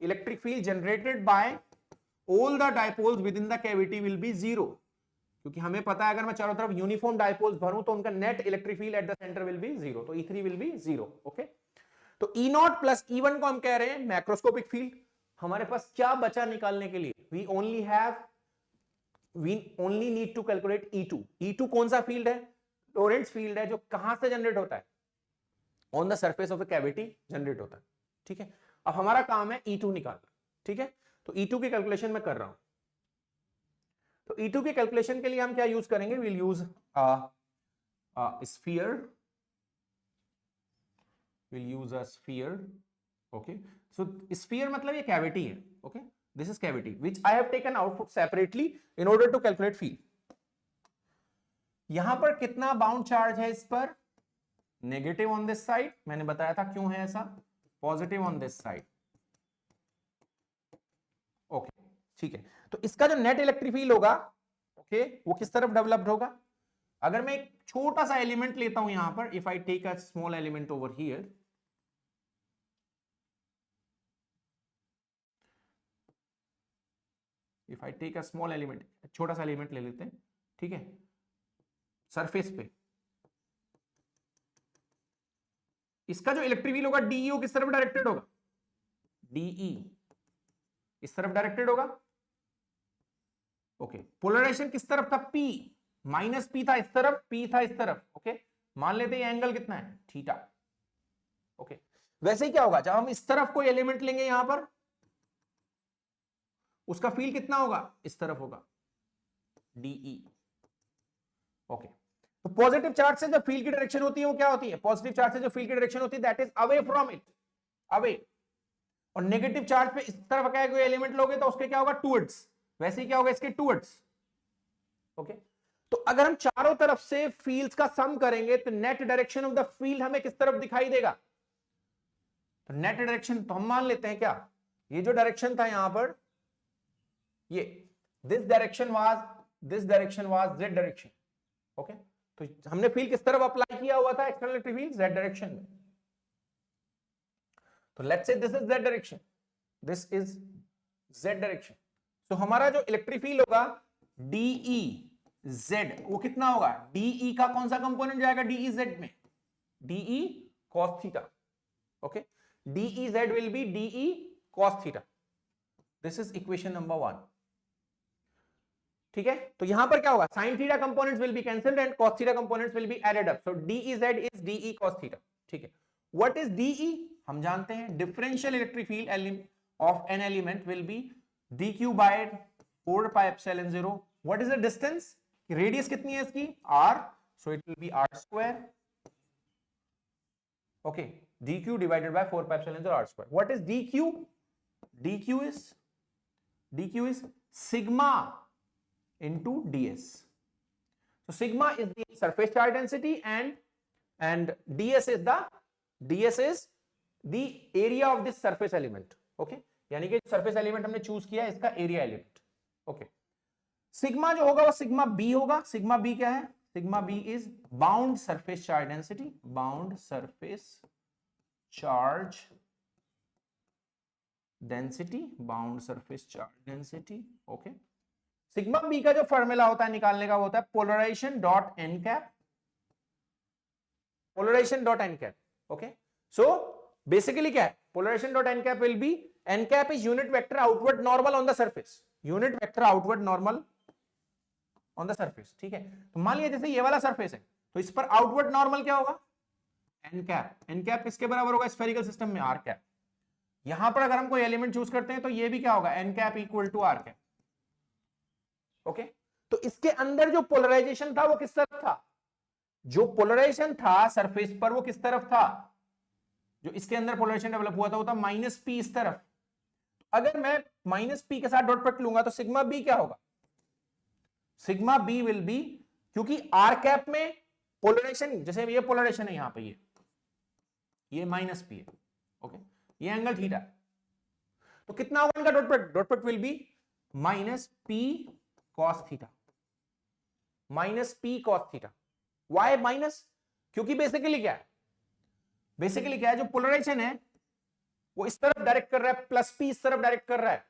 Electric field generated bye all the dipoles within the cavity will be 0, क्योंकि हमें पता है अगर मैं चारों तरफ यूनिफॉर्म डायपोल्स भरूं तो उनका net electric field at the centre will be 0, तो E3 विल बी 0, ओके। तो E0 प्लस E1 को हम कह रहे हैं मैक्रोस्कोपिक फील्ड। हमारे पास क्या बचा निकालने के लिए? We only need to calculate E2। E2 कौन सा फील्ड है? लोरेंट्ज फील्ड है, जो कहां से जनरेट होता है? On the surface of the cavity generate होता है, ठीक है। अब हमारा काम है E2 निकालना, ठीक है। तो E2 की कैलकुलेशन मैं कर रहा हूं। तो E2 की कैलकुलेशन के लिए हम क्या यूज करेंगे, will use sphere, will use a sphere. Okay, so sphere मतलब ये कैविटी है। Okay, this is cavity which I have taken output separately in order to calculate field. यहां पर कितना बाउंड चार्ज है इस पर, नेगेटिव ऑन दिस साइड, मैंने बताया था क्यों है ऐसा, positive on this side. Okay, ठीक है। तो इसका जो नेट इलेक्ट्रिक फील्ड होगा, ओके, वो किस तरफ डेवलप्ड होगा। अगर मैं एक छोटा सा एलिमेंट लेता हूं यहां पर, if I take a small element over here, if I take a small element, छोटा सा एलिमेंट ले लेते हैं, ठीक है, सरफेस पे, इसका जो इलेक्ट्रिक फील्ड होगा डीई किस तरफ डायरेक्टेड होगा, डीई इस तरफ डायरेक्टेड होगा। ओके, पोलराइजेशन किस तरफ था, पी, माइनस पी था इस तरफ, पी था इस तरफ। ओके, मान लेते हैं एंगल कितना है, थीटा। ओके, वैसे ही क्या होगा, जब हम इस तरफ कोई एलिमेंट लेंगे यहां पर, उसका फील्ड कितना होगा, इस तरफ होगा, डीई। ओके, तो पॉजिटिव चार्ज से जो फील्ड की डायरेक्शन होती है वो क्या होती है, पॉजिटिव चार्ज से जो फील्ड की डायरेक्शन होती है that is away from it, away. और नेगेटिव चार्ज पे इस तरफ का कोई एलिमेंट लोगे तो उसके क्या होगा, टुवर्ड्स, वैसे ही क्या होगा इसके टुवर्ड्स। ओके, तो अगर हम चारों तरफ से फील्ड्स का सम करेंगे तो net direction of the field हमें किस तरफ दिखाई देगा, तो नेट डायरेक्शन, तो हम मान लेते हैं क्या, ये जो डायरेक्शन था यहां पर, ये this direction was Z direction. Okay, तो हमने फील्ड किस तरफ अप्लाई किया हुआ था, external electric field Z direction में। तो let's say this is Z direction, this is Z direction. तो हमारा जो इलेक्ट्रिक फील्ड होगा डीई जेड, वो कितना होगा, डीई का कौन सा कंपोनेंट जाएगा डीई जेड में, D E cos theta. Okay, D E Z will be D E cos theta. This is equation number 1। ठीक है, तो यहां पर क्या होगा, sine theta components will be cancelled and cos theta components will be added up, so D E Z is D E cos theta. ठीक है, what is D E, हम जानते हैं differential electric field of an element will be dq by 4 pi epsilon 0। What is the distance, radius कितनी है इसकी, r, so it will be r square. Okay, dq divided by 4 pi epsilon 0 r square. What is dq, dq is sigma into ds, so sigma is the surface charge density and ds is the area of this surface element। okay, यानी कि surface element हमने choose किया है इसका area element. Okay, sigma जो होगा वो sigma B होगा। सिग्मा बी क्या है, sigma B is bound surface charge density, bound surface charge density, bound surface charge density. Okay, sigma B का जो फॉर्मूला होता है निकालने का वो होता है polarisation dot N cap, polarisation dot N cap. Okay, so basically क्या है, polarisation dot N cap will be, N cap is unit vector outward normal on the surface, unit vector outward normal on the surface. ठीक है, तो मान लिया जैसे ये वाला सरफेस है तो इस पर आउटवर्ड नॉर्मल क्या होगा, एन कैप। एन कैप किसके बराबर होगा स्फेरिकल सिस्टम में, आर कैप। यहां पर अगर हम कोई एलिमेंट चूज करते हैं तो ये भी क्या होगा, N cap equal to R cap. Okay, तो इसके अंदर जो पोलराइजेशन था वो किस तरफ था, जो पोलराइजेशन था सरफेस पर वो किस तरफ था, जो इसके अंदर पोलराइजेशन डेवलप हुआ था वो था माइनस पी इस तरफ। अगर मैं माइनस पी के साथ डॉट प्रोडक्ट लूंगा तो सिग्मा बी क्या होगा, सिग्मा बी विल बी, क्योंकि आर कैप में पोलराइजेशन, जैसे ये पोलराइजेशन है यहां पे, ये माइनस पी है। ओके, ये एंगल थीटा, तो कितना होगा इनका dot product, dot product will be minus P cos theta, minus P cos theta. Why minus, क्योंकि बेसिकली क्या है, बेसिकली क्या है, जो पोलराइजेशन है वो इस तरफ डायरेक्ट कर रहा है, प्लस पी इस तरफ डायरेक्ट कर रहा है।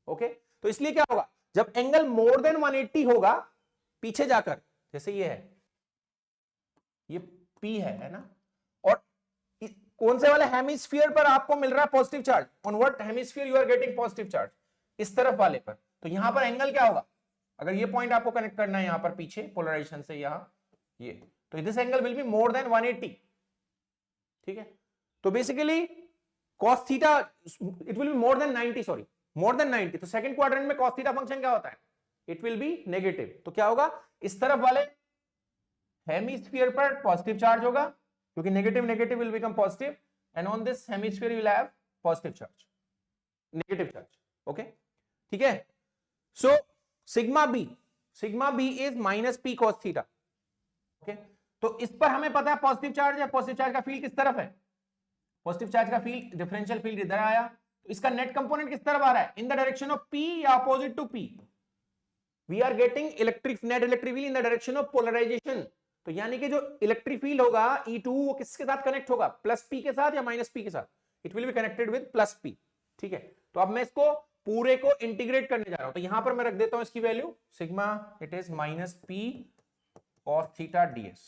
ओके, तो इसलिए क्या होगा, जब एंगल मोर देन 180 होगा पीछे जाकर, जैसे ये है, ये पी है ना, और कौन से वाले हेमिस्फीयर पर आपको मिल रहा है positive charge, on what hemisphere you are getting positive charge, इस तरफ वाले पर, तो यहां पर एंगल क्या होगा, अगर ये पॉइंट आपको कनेक्ट करना है यहां पर पीछे पोलराइजेशन से यहां, ये, तो this angle will be more then 180। ठीक है, तो basically cos theta it will be more then 90, sorry more than 90, तो सेकंड क्वाड्रेंट में cos थीटा फंक्शन क्या होता है, इट विल बी नेगेटिव। तो क्या होगा, इस तरफ वाले हेमिस्फीयर पर पॉजिटिव चार्ज होगा, क्योंकि negative negative will become positive, and on this hemisphere will have positive charge, negative charge. Okay, ठीक है। So sigma B is minus P cos theta. Okay, तो इस पर हमें पता है पॉजिटिव चार्ज है, पॉजिटिव चार्ज का फील्ड किस तरफ है, पॉजिटिव चार्ज का फील्ड, डिफरेंशियल फील्ड इधर आया, तो इसका नेट कंपोनेंट किस तरफ आ रहा है, in the direction of P या opposite to P. We are getting electric net electric field in the direction of polarisation. तो यानी कि जो इलेक्ट्रिक फील्ड होगा E2 वो किसके साथ कनेक्ट होगा, प्लस पी के साथ या माइनस पी के साथ, it will be connected with plus P. ठीक है, तो अब मैं इसको पूरे को इंटीग्रेट करने जा रहा हूं, तो यहां पर मैं रख देता हूं इसकी value sigma, it is minus P cos theta DS.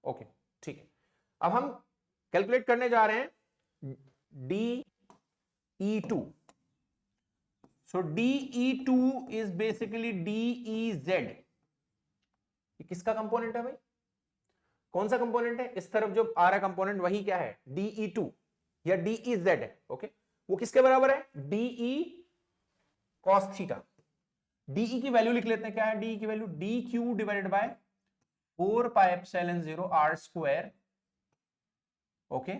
Okay, ठीक है। अब हम कैलकुलेट करने जा रहे हैं DE2। So DE2 is basically DEZ। ये किसका कंपोनेंट है भाई, कौन सा कंपोनेंट है, इस तरफ जो आ रहा कंपोनेंट वही क्या है, DE2 या DEZ है। ओके, वो किसके बराबर है, DE cos थीटा। DE की वैल्यू लिख लेते हैं, क्या है DE की value, DQ divided by 4 pi epsilon 0 r square. Okay,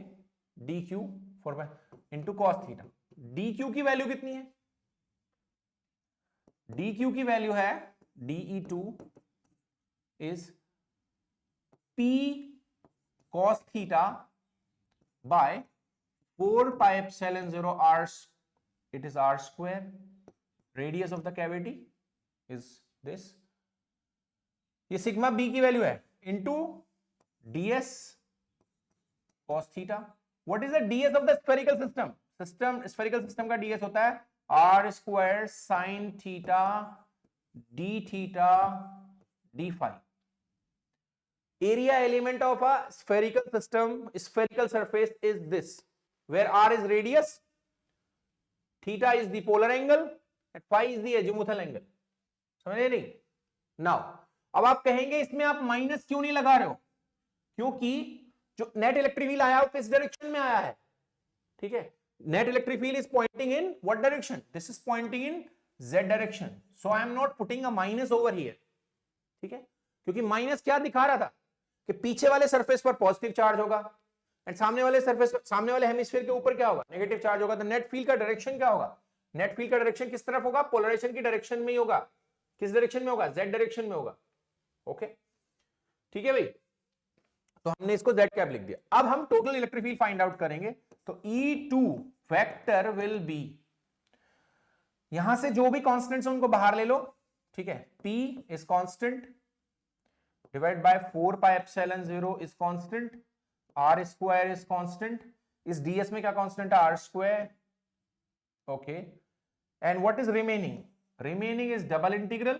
DQ 4 pi into cos theta. DQ की वैल्यू कितनी है, DQ की वैल्यू है DE2 is P cos theta by 4 pi epsilon 0 r, it is r square, radius of the cavity is this, ये sigma B की value है, into ds cos theta। what is the ds of the spherical system, spherical system का ds होता है r square sin theta d theta d phi। area element of a spherical system, spherical surface is this, where r is radius, theta is the polar angle and phi is the azimuthal angle। समझे नहीं। Now अब आप कहेंगे इसमें आप minus क्यों नहीं लगा रहे हो, क्योंकि जो नेट इलेक्ट्रिक फील्ड आया वो किस डायरेक्शन में आया है, ठीक है, net electric field is pointing in what direction, this is pointing in z direction, so I am not putting a minus over here. ठीक है, क्योंकि माइनस क्या दिखा रहा था कि पीछे वाले सरफेस पर पॉजिटिव चार्ज होगा एंड सामने वाले सरफेस, सामने वाले हेमिस्फीयर के ऊपर क्या होगा, नेगेटिव चार्ज होगा। तो नेट फील्ड का डायरेक्शन क्या होगा, नेट फील्ड का डायरेक्शन किस तरफ होगा, पोलराइजेशन की डायरेक्शन में ही होगा। किस डायरेक्शन में होगा, z डायरेक्शन में होगा। ओके, ठीक है भाई, तो हमने इसको z कैप लिख दिया। अब हम total electric field find out करेंगे, तो E2 वेक्टर विल बी, यहां से जो भी कांस्टेंट्स हैं उनको बाहर ले लो। ठीक है, P is constant divide by 4 pi epsilon 0 is constant, r square is constant, इस ds में क्या कांस्टेंट है, r square. Okay, and what is remaining, remaining is double integral.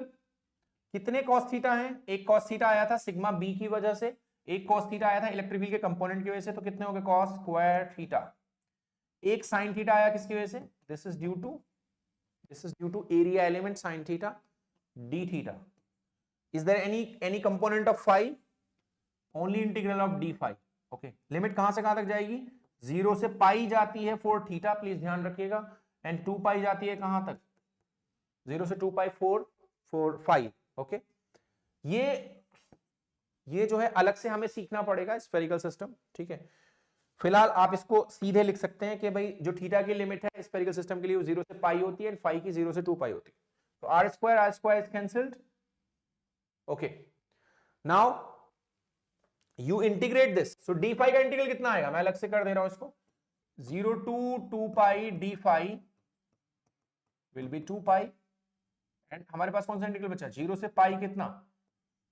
कितने cos थीटा हैं, एक cos थीटा आया था सिग्मा b की वजह से, एक cos थीटा आया था इलेक्ट्रिक फील्ड के कंपोनेंट की वजह से, तो कितने हो गए cos स्क्वायर थीटा। एक sin थीटा आया किसकी वजह से, this is due to area element sin theta d theta. Is there any component of phi, only integral of d phi। Okay, limit कहां से कहां तक जाएगी, 0 से पाई जाती है 4 थीटा, प्लीज ध्यान रखिएगा, एंड 2 पाई जाती है कहां तक, 0 से 2 पाई 4 5। ओके, ये जो है अलग से हमें सीखना पड़ेगा स्फेरिकल सिस्टम। ठीक है, फिलहाल आप इसको सीधे लिख सकते हैं कि भाई जो थीटा की लिमिट है स्फेरिकल सिस्टम के लिए वो 0 से पाई होती है एंड फाई की 0 से 2 पाई होती है। तो r square is cancelled. Okay, now you integrate this, so D phi का इंटीग्रल कितना आएगा, मैं अलग से कर दे रहा हूं इसको, 0 to 2 pi D phi will be 2 pi, and हमारे पास कौन सा इंटीग्रल बचा, 0 से पाई कितना,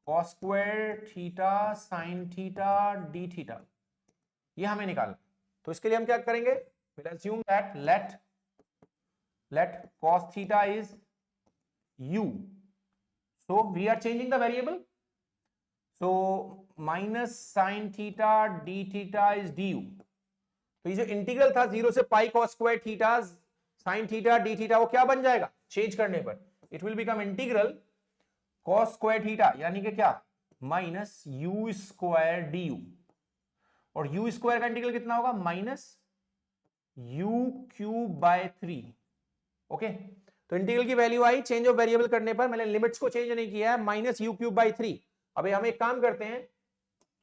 cos square theta sin theta D theta, ये हमें निकालना। तो इसके लिए हम क्या करेंगे, we'll assume that let cos theta is u, so we are changing the variable, so minus sin theta d theta is du। तो ये जो इंटीग्रल था 0 से पाई cos square theta sin theta d theta, वो क्या बन जाएगा चेंज करने पर, it will become integral cos square theta, यानी कि क्या, माइनस u स्क्वायर du, और u स्क्वायर का इंटीग्रल कितना होगा, minus u cube by 3 okay तो इंटीग्रल की value I, change of variable करने पर, मैंने लिमिट्स को चेंज नहीं किया है, -u³/3। अभी हम एक काम करते हैं,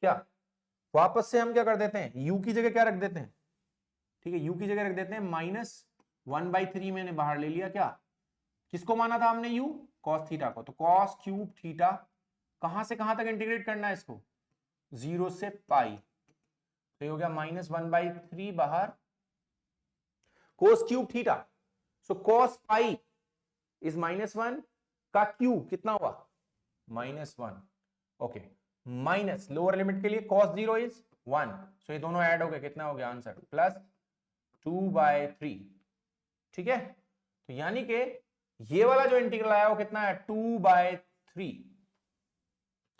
क्या वापस से हम क्या कर देते हैं, u की जगह क्या रख देते हैं, ठीक है, u की जगह रख देते हैं -1/3 मैंने बाहर ले लिया। क्या किसको माना था हमने u, cos थीटा को, तो cos³ थीटा कहां से कहां तक इंटीग्रेट करना है इसको, 0 से पाई, तो हो गया -1/3 बाहर cos³ theta. So cos pi is -1 का क्यूब कितना हुआ, -1। ओके माइनस लोअर लिमिट के लिए cos 0 इज 1, सो ये दोनों ऐड हो गए, कितना हो गया आंसर +2/3। ठीक है, तो यानी कि ये वाला जो इंटीग्रल आया वो कितना है 2/3।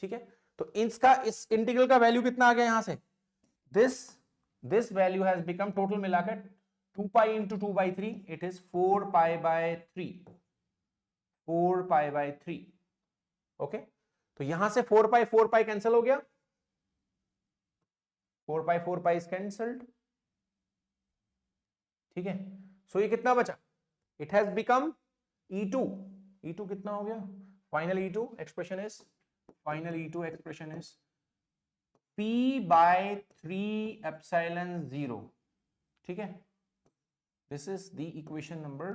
ठीक है, तो इसका इस इंटीग्रल का वैल्यू कितना आ गया यहां से, this value has become total मिलाकर 2 pi into 2/3, it is 4 pi, 4 pi. Okay तो यहां से 4 पाई कैंसिल हो गया, 4 पाई इज कैंसल्ड। ठीक है, सो ये कितना बचा, इट हैज बिकम E2 कितना हो गया, final E2 expression is P/3 ε0। ठीक है, this is the equation number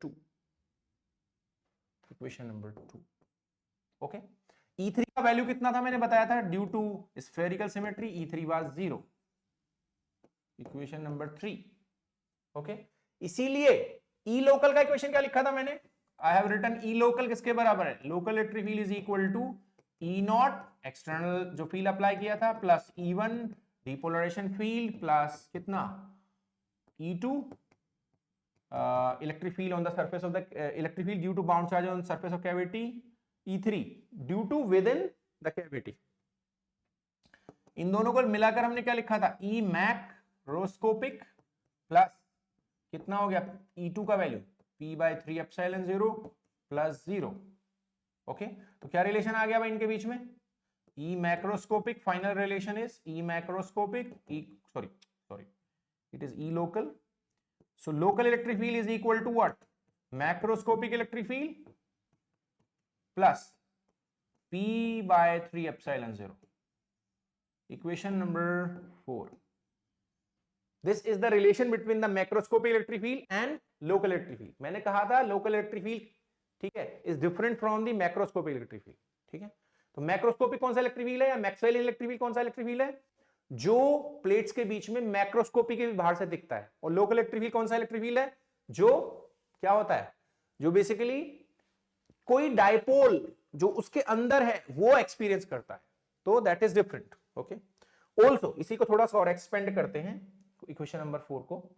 2। Okay E3 का वैल्यू कितना था मैंने बताया था, due to spherical symmetry E3 was 0, equation number 3। Okay इसीलिए ई लोकल का इक्वेशन क्या लिखा था मैंने, I have written E local किसके बराबर है, local electric field is equal to E0 external जो फील्ड अप्लाई किया था plus E1 depolarization field plus कितना E2 electric field on the surface of the electric field due to bound charge on surface of cavity E3 due to within the cavity. इन दोनों को मिलाकर हमने क्या लिखा था, ई मैक्रोस्कोपिक प्लस कितना हो गया E2 का वैल्यू P/3 ε0 प्लस 0। ओके तो क्या रिलेशन आ गया भाई इनके बीच में, E macroscopic, final relation is E macroscopic sorry it is E local. So local electric field is equal to what, macroscopic electric field plus P/3 ε0, equation number 4। this is the relation between the macroscopic electric field and local electric field। मैंने कहा था local electric field ठीक है is different from the macroscopic electric field। ठीक है, तो macroscopic कौन सा इलेक्ट्रिक फील्ड है या मैक्सवेल इलेक्ट्रिक फील्ड कौन सा इलेक्ट्रिक फील्ड है, जो प्लेट्स के बीच में मैक्रोस्कोपिक के बाहर से दिखता है, और लोकल इलेक्ट्रिक फील्ड कौन सा इलेक्ट्रिक फील्ड है, जो क्या होता है, जो बेसिकली कोई डायपोल जो उसके अंदर है वो एक्सपीरियंस करता है, तो that is different. Okay also इसी को थोड़ा सा और एक्सपेंड करते हैं इक्वेशन नंबर 4 को।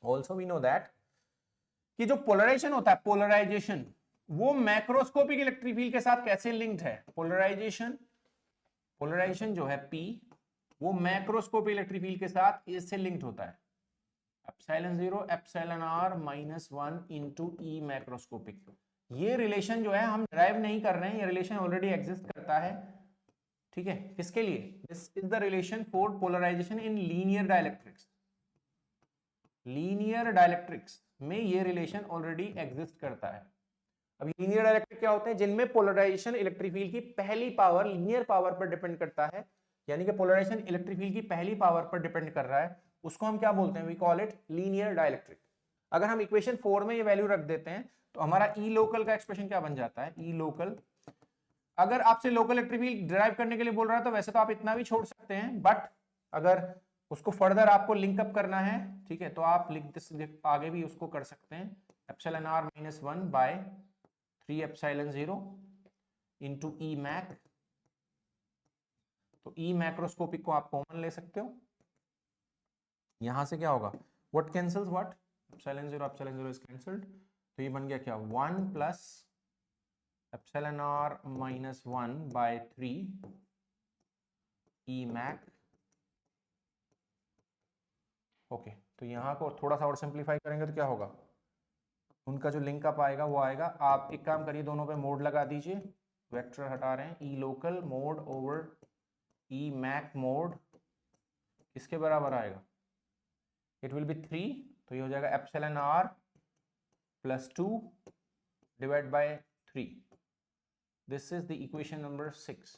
ऑल्सो वी नो दैट कि जो पोलराइजेशन होता है, पोलराइजेशन वो मैक्रोस्कोपिक इलेक्ट्रिक फील्ड के साथ कैसे लिंक्ड है, पोलराइजेशन जो है P वो मैक्रोस्कोपिक इलेक्ट्रिक फील्ड के साथ इससे लिंक्ड होता है, ε0 εr -1 इंटू ई मैक्रोस्कोपिक। ये रिलेशन जो है हम ड्राइव नहीं कर रहे हैं, ये रिलेशन ऑलरेडी एग्जिस्ट करता है। ठीक है, किसके लिए, this is the relation for polarization in linear dielectrics. Linear dielectrics में ये रिलेशन ऑलरेडी एग्जिस्ट करता है। अब लीनियर डाइलेक्ट्रिक क्या होते हैं, जिनमें पोलराइजेशन इलेक्ट्रिक फील्ड की पहली पावर लीनियर पावर पर डिपेंड करता है, यानी कि पोलराइजेशन इलेक्ट्रिक फील्ड की पहली पावर पर डिपेंड कर रहा है, उसको हम क्या बोलते हैं, we call it linear dielectric. अगर हम इक्वेशन 4 में ये वैल्यू रख देते हैं तो हमारा ई लोकल का एक्सप्रेशन क्या बन जाता है, ई लोकल। अगर आपसे लोकल इलेक्ट्रिक फील्ड ड्राइव करने के लिए बोल रहा है तो वैसे तो आप इतना भी छोड़ सकते हैं, बट अगर उसको फर्दर आपको लिंकअप करना है, ठीक है, तो आप आगे भी उसको कर सकते हैं, εr -1/3 ε0 इंटू ई मैक। तो ई मैक्रोस्कोपिक को आप कॉमन ले सकते हो, यहां से क्या होगा, what cancels what, ε0 is cancelled, तो ये बन गया क्या 1 plus εr -1/3 E Mach. Okay तो यहां को थोड़ा सा और सिंप्लीफाई करेंगे तो क्या होगा, उनका जो लिंक अप आएगा वो आएगा, आप एक काम करिए दोनों पे मोड लगा दीजिए, वेक्टर हटा रहे हैं, ई local mode over E Mach mode किसके बराबर आएगा, इट विल बी 3, तो ये हो जाएगा epsilon R plus 2 divide by 3. This is the equation number 6.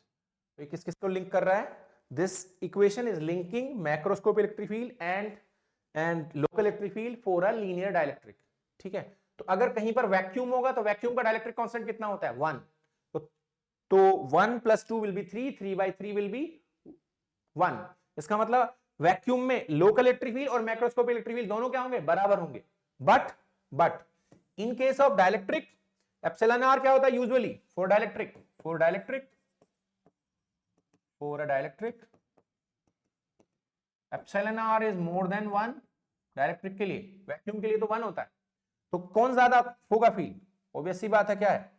तो ये किस किस को लिंक कर रहा है? This equation is linking macroscopic electric field and local electric field for a linear dielectric. ठीक है, तो अगर कहीं पर वैक्यूम होगा तो वैक्यूम का डाइलेक्ट्रिक कांस्टेंट कितना होता है? 1. तो 1 plus 2 will be 3, 3 by 3 will be 1. इसका मतलब वैक्यूम में लोकल इलेक्ट्रिक फील्ड और मैक्रोस्कोपिक इलेक्ट्रिक फील्ड दोनों क्या होंगे? बराबर होंगे. But in case of dielectric epsilon R क्या होता है usually for dielectric? For a dielectric epsilon R is more than 1. Dielectric के लिए, वैक्यूम के लिए तो 1 होता है. तो कौन ज्यादा होगा फील्ड? ऑब्वियस सी बात है, क्या है?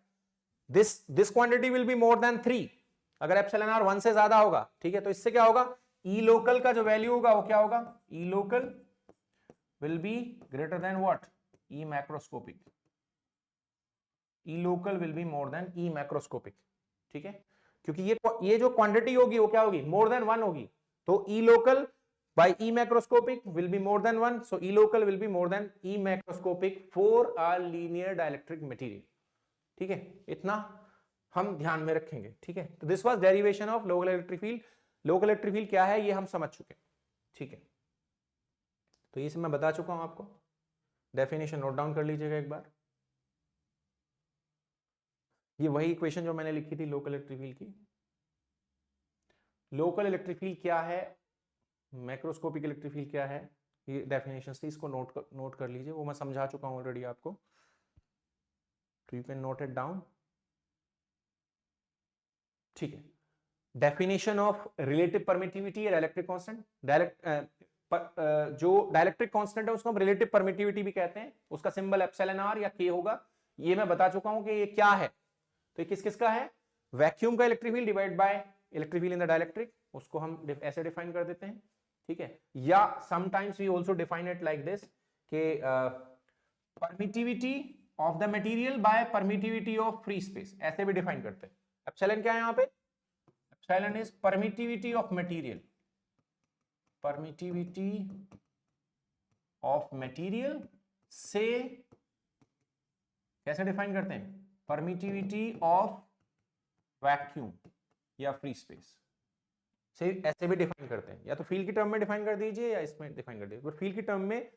This quantity will be more then 3 अगर एप्सिलॉन आर 1 से ज्यादा होगा. ठीक है, तो इससे क्या होगा? ई लोकल का जो वैल्यू होगा वो क्या होगा? E local will be greater than what? E macroscopic. E local will be more than E macroscopic. ठीक है, क्योंकि ये जो क्वांटिटी होगी वो क्या होगी? मोर देन 1 होगी. तो ई local by E macroscopic will be more than 1, so E local will be more than E macroscopic for a linear dielectric material. ठीक है, इतना हम ध्यान में रखेंगे. ठीक है, तो this was derivation of local electric field. Local electric field क्या है ये हम समझ चुके. ठीक है, तो ये सब मैं बता चुका हूं आपको. डेफिनेशन नोट डाउन कर लीजिएगा एक बार. ये वही इक्वेशन जो मैंने लिखी थी लोकल इलेक्ट्रिक फील्ड की. लोकल इलेक्ट्रिक फील्ड क्या है, मैक्रोस्कोपिक इलेक्ट्रिक फील्ड क्या है, ये डेफिनेशंस थी. इसको नोट कर लीजिए, वो मैं समझा चुका हूं ऑलरेडी आपको. तो you can note it down. ठीक है, डेफिनेशन ऑफ रिलेटिव परमिटिविटी या इलेक्ट्रिक कांस्टेंट. जो डाइलेक्ट्रिक कांस्टेंट है उसको हम रिलेटिव परमिटिविटी भी कहते हैं. उसका सिंबल एप्सिलॉन आर या के होगा. ये मैं बता चुका हूं कि ये क्या है. तो ये किस किस का है? वैक्यूम का electric field divide by electric field in the dielectric. उसको हम ऐसे डिफाइन कर देते हैं. ठीक है, या sometimes we also define it like this K permittivity of the material by permittivity of free space, ऐसे भी डिफाइन करते हैं. एप्सिलॉन क्या है यहां पे? Epsilon is permittivity of material. Permittivity of material से कैसे डिफाइन करते हैं? परमिटिविटी ऑफ वैक्यूम या फ्री स्पेस से ऐसे भी डिफाइन करते हैं. या तो फील्ड की टर्म में डिफाइन कर दीजिए या इसमें डिफाइन कर दीजिए. पर फील्ड की टर्म में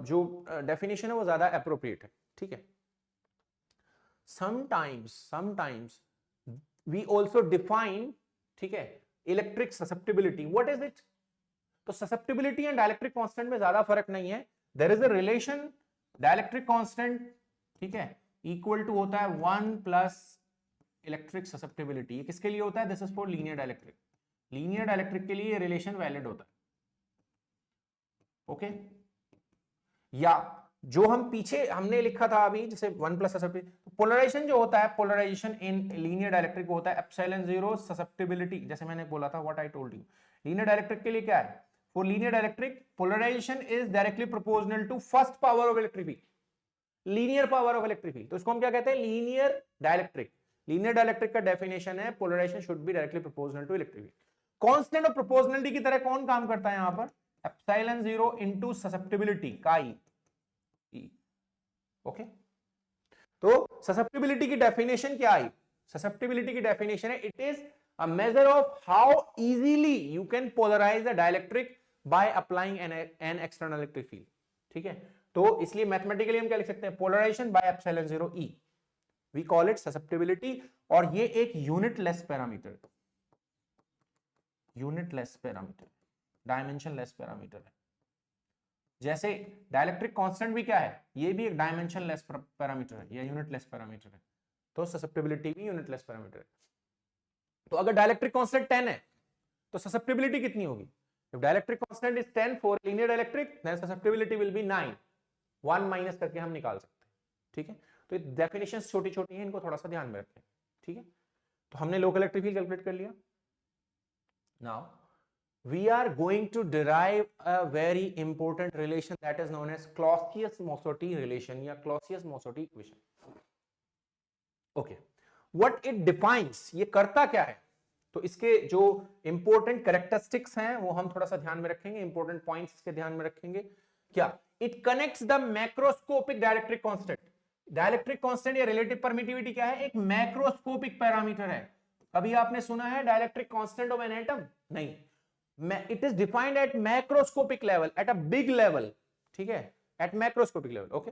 जो डेफिनेशन है वो ज्यादा एप्रोप्रिएट है. ठीक है, समटाइम्स वी आल्सो डिफाइन, ठीक है, electric susceptibility. What is it? तो ससेप्टिबिलिटी एंड डाइलेक्ट्रिक कांस्टेंट में ज्यादा फर्क नहीं है. There is a relation dielectric constant, ठीक है, इक्वल टू होता है 1 प्लस इलेक्ट्रिक ससेप्टिबिलिटी. ये किसके लिए होता है? This is for linear dielectric. Linear dielectric के लिए रिलेशन वैलिड होता है. ओके, या जो हम पीछे हमने लिखा था अभी, जैसे 1 प्लस ससेप्टिबिलिटी. पोलराइजेशन जो होता है, पोलराइजेशन इन लीनियर डाइलेक्ट्रिक होता है एप्सिलॉन 0 ससेप्टिबिलिटी. जैसे मैंने बोला था, what I told you. Linear dielectric के लिए क्या है? For linear dielectric polarization is directly proportional to first power of electric field. Linear power of electric field, तो इसको हम क्या कहते हैं? Linear dielectric. लीनियर डाइलेक्ट्रिक का डेफिनेशन है polarization should be directly proportional to electric field. Constant of proportionality की तरह कौन काम करता है यहां पर? एप्सिलॉन 0 इनटू ससेप्टिबिलिटी का ई. ओके, तो ससेप्टिबिलिटी की डेफिनेशन क्या आई? ससेप्टिबिलिटी की डेफिनेशन है, it is a measure of how easily you can polarize the dielectric by applying an external electric field. ठीक है, तो इसलिए मैथमेटिकली हम क्या लिख सकते हैं? Polarization by epsilon 0 E. We call it susceptibility. और ये एक unitless parameter, unitless parameter, dimensionless parameter है. जैसे डाइलेक्ट्रिक कांस्टेंट भी क्या है? ये भी एक डायमेंशनलेस पैरामीटर है या यूनिटलेस पैरामीटर है. तो ससेप्टिबिलिटी भी यूनिटलेस पैरामीटर है. तो अगर डाइलेक्ट्रिक कांस्टेंट 10 है तो ससेप्टिबिलिटी कितनी होगी? If dielectric constant is 10 for linear dielectric, then susceptibility will be 9. 1 minus करके हम निकाल सकते हैं. ठीक है, तो ये डेफिनेशंस छोटी छोटी हैं, इनको थोड़ा सा ध्यान में रखें. ठीक है, तो हमने लोकल इलेक्ट्रिक फील्ड कैलकुलेट कर लिया. Now we are going to derive a very important relation that is known as Clausius-Mosotty relation या Clausius-Mosotty equation. Okay, what it defines, ये करता क्या है? तो इसके जो इंपॉर्टेंट कैरेक्टरिस्टिक्स हैं वो हम थोड़ा सा ध्यान में रखेंगे, इंपॉर्टेंट पॉइंट्स इसके ध्यान में रखेंगे। क्या? It connects the macroscopic dielectric constant. Dielectric constant या रिलेटिव परमिटिविटी क्या है? एक मैक्रोस्कोपिक पैरामीटर है। कभी आपने सुना है dielectric constant of an atom? नहीं। It is defined at macroscopic level, at a big level, ठीक है, at macroscopic level. Okay,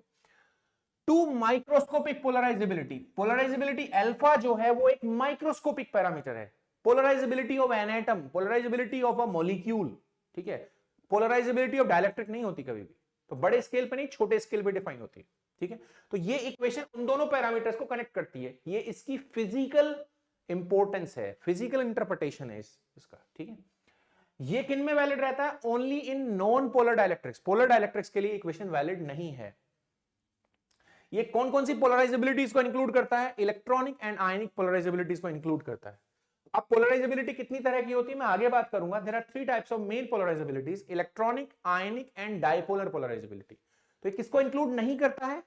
to microscopic polarisability. Polarisability alpha जो है वो एक माइक्रोस्कोपिक पैरामीटर है। Polarisability of an atom, polarisability of a molecule, ठीक है, पोलराइजेबिलिटी ऑफ डाइलेक्ट्रिक नहीं होती कभी भी, तो बड़े स्केल पे नहीं, छोटे स्केल पे डिफाइन होती है, ठीक है। तो ये इक्वेशन उन दोनों पैरामीटर्स को कनेक्ट करती है, ये इसकी फिजिकल इंपॉर्टेंस है, फिजिकल इंटरप्रिटेशन है इसका, ठीक है। ये किन में वैलिड रहता है? Only in non polar dielectrics. Polar dielectrics के लिए इक्वेशन वैलिड नहीं है। ये कौन कौन सी पोलराइजेबिलिटीज को इंक्लूड करता है? इलेक्ट्रॉनिक एंड आयनिक पोलराइजेबिलिटीज को इंक्लूड करता है। अब पोलराइजेबिलिटी कितनी तरह की होती है मैं आगे बात करूंगा। There are 3 types of main polarisabilities, electronic, ionic and dipolar polarisability. तो ये किसको इंक्लूड नहीं करता है?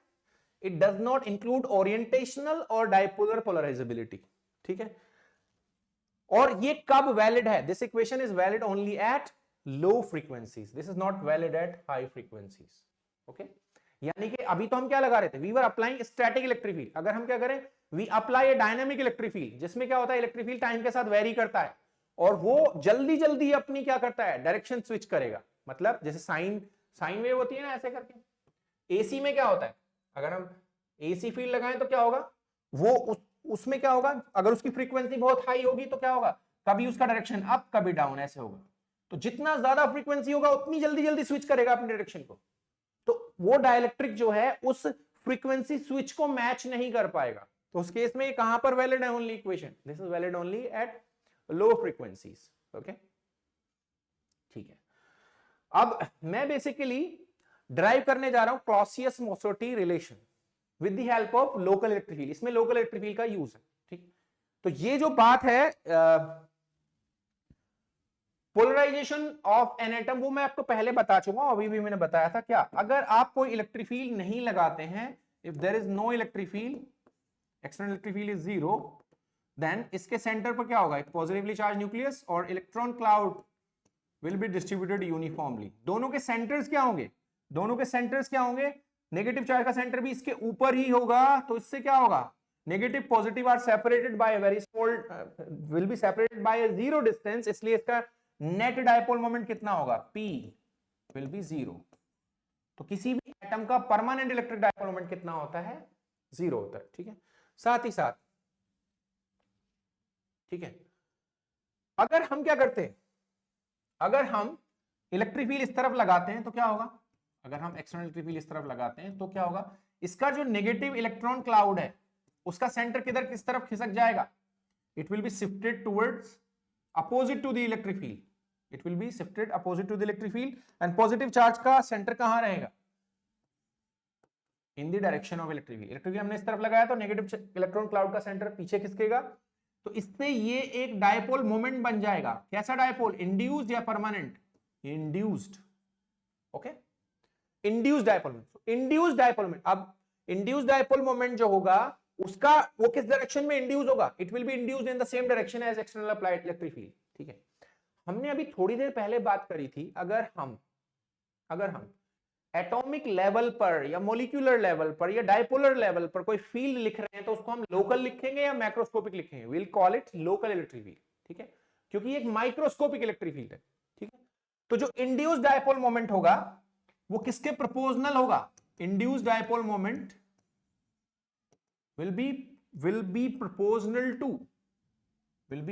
It does not include orientational और डाइपोलर पोलराइजेबिलिटी, ठीक है। और ये कब वैलिड है? This equation is valid only at low frequencies, this is not valid at high frequencies. Okay, यानी कि अभी तो हम क्या लगा रहे थे? We were applying static electric field. अगर हम क्या करें? We apply a dynamic electric field, जिसमें क्या होता है? इलेक्ट्रिक फील्ड टाइम के साथ वेरी करता है और वो जल्दी जल्दी अपनी क्या करता है? डायरेक्शन स्विच करेगा। मतलब जैसे साइन वेव होती है ना, ऐसे करके। एसी में क्या होता है? अगर हम एसी फील्ड लगाएं तो क्या होगा? वो उसमें क्या होगा? अगर उसकी फ्रीक्वेंसी बहुत हाई होगी तो क्या होगा? कभी उसका डायरेक्शन अप, कभी डाउन, ऐसे होगा। तो जितना ज्यादा फ्रीक्वेंसी होगा उतनी जल्दी जल्दी स्विच करेगा अपनी डायरेक्शन को। तो वो डाइलेक्ट्रिक जो है उस फ्रीक्वेंसी स्विच को मैच नहीं कर पाएगा। तो उस केस में ये कहां पर वैलिड है? Only equation, this is valid only at low frequencies. Okay, ठीक है। अब मैं बेसिकली ड्राइव करने जा रहा हूं Clausius Mossotti relation with the help of local electric field. इसमें लोकल इलेक्ट्रिक फील्ड का यूज है, ठीक। तो ये जो बात है पोलराइजेशन ऑफ एन एटम, वो मैं आपको पहले बता चुका हूं, अभी भी मैंने बताया था। क्या? अगर आप कोई इलेक्ट्रिक फील्ड नहीं लगाते हैं, if there is no electric field, external electric field is 0, then इसके सेंटर पर क्या होगा? एक पॉजिटिवली चार्ज न्यूक्लियस और electron cloud will be distributed uniformly. दोनों के सेंटर्स क्या होंगे? दोनों के सेंटर्स क्या होंगे? नेगेटिव चार्ज का सेंटर भी इसके ऊपर ही होगा, तो इससे क्या होगा? Negative positive are separated by very small, will be separated by 0 distance, इसलिए इसका नेट डाइपोल मोमेंट कितना होगा? P will be 0। तो किसी भी एटम का परमानेंट इलेक्ट्रिक डाइपोल मोमेंट कितना होता है? 0 होता है, ठीक है। साथ ही साथ, ठीक है, अगर हम क्या करते हैं? अगर हम इलेक्ट्रिक फील्ड इस तरफ लगाते हैं तो क्या होगा? अगर हम एक्सटर्नल इलेक्ट्रिक फील्ड इस तरफ लगाते हैं तो क्या होगा? इसका जो नेगेटिव इलेक्ट्रॉन क्लाउड है उसका सेंटर किधर, किस तरफ खिसक जाएगा? It will be shifted towards opposite to the electric field. It will be shifted opposite to the electric field, and positive charge का center कहां रहेगा? In the direction of electric field. Electric field हमने इस तरफ लगाया तो negative electron cloud का centre पीछे खिसकेगा, तो इससे ये एक डायपोल मोमेंट बन जाएगा। कैसा डायपोल? इंड्यूस्ड या permanent? Induced. Okay, induced dipole moment. Induced dipole moment, अब इंड्यूस्ड डायपोल मोमेंट जो होगा उसका वो किस डायरेक्शन में इंड्यूस होगा? It will be induced in the same direction as external applied electric field, ठीक है। हमने अभी थोड़ी देर पहले बात करी थी, अगर हम एटॉमिक लेवल पर या मॉलिक्यूलर लेवल पर या डाइपोलर लेवल पर कोई फील्ड लिख रहे हैं तो उसको हम लोकल लिखेंगे या मैक्रोस्कोपिक लिखेंगे? Will call it local electric field, ठीक है, क्योंकि ये एक माइक्रोस्कोपिक इलेक्ट्रिक फील्ड है, ठीक है। तो जो इंड्यूस्ड डायपोल मोमेंट होगा वो किसके प्रोपोर्शनल होगा? Induced dipole moment will be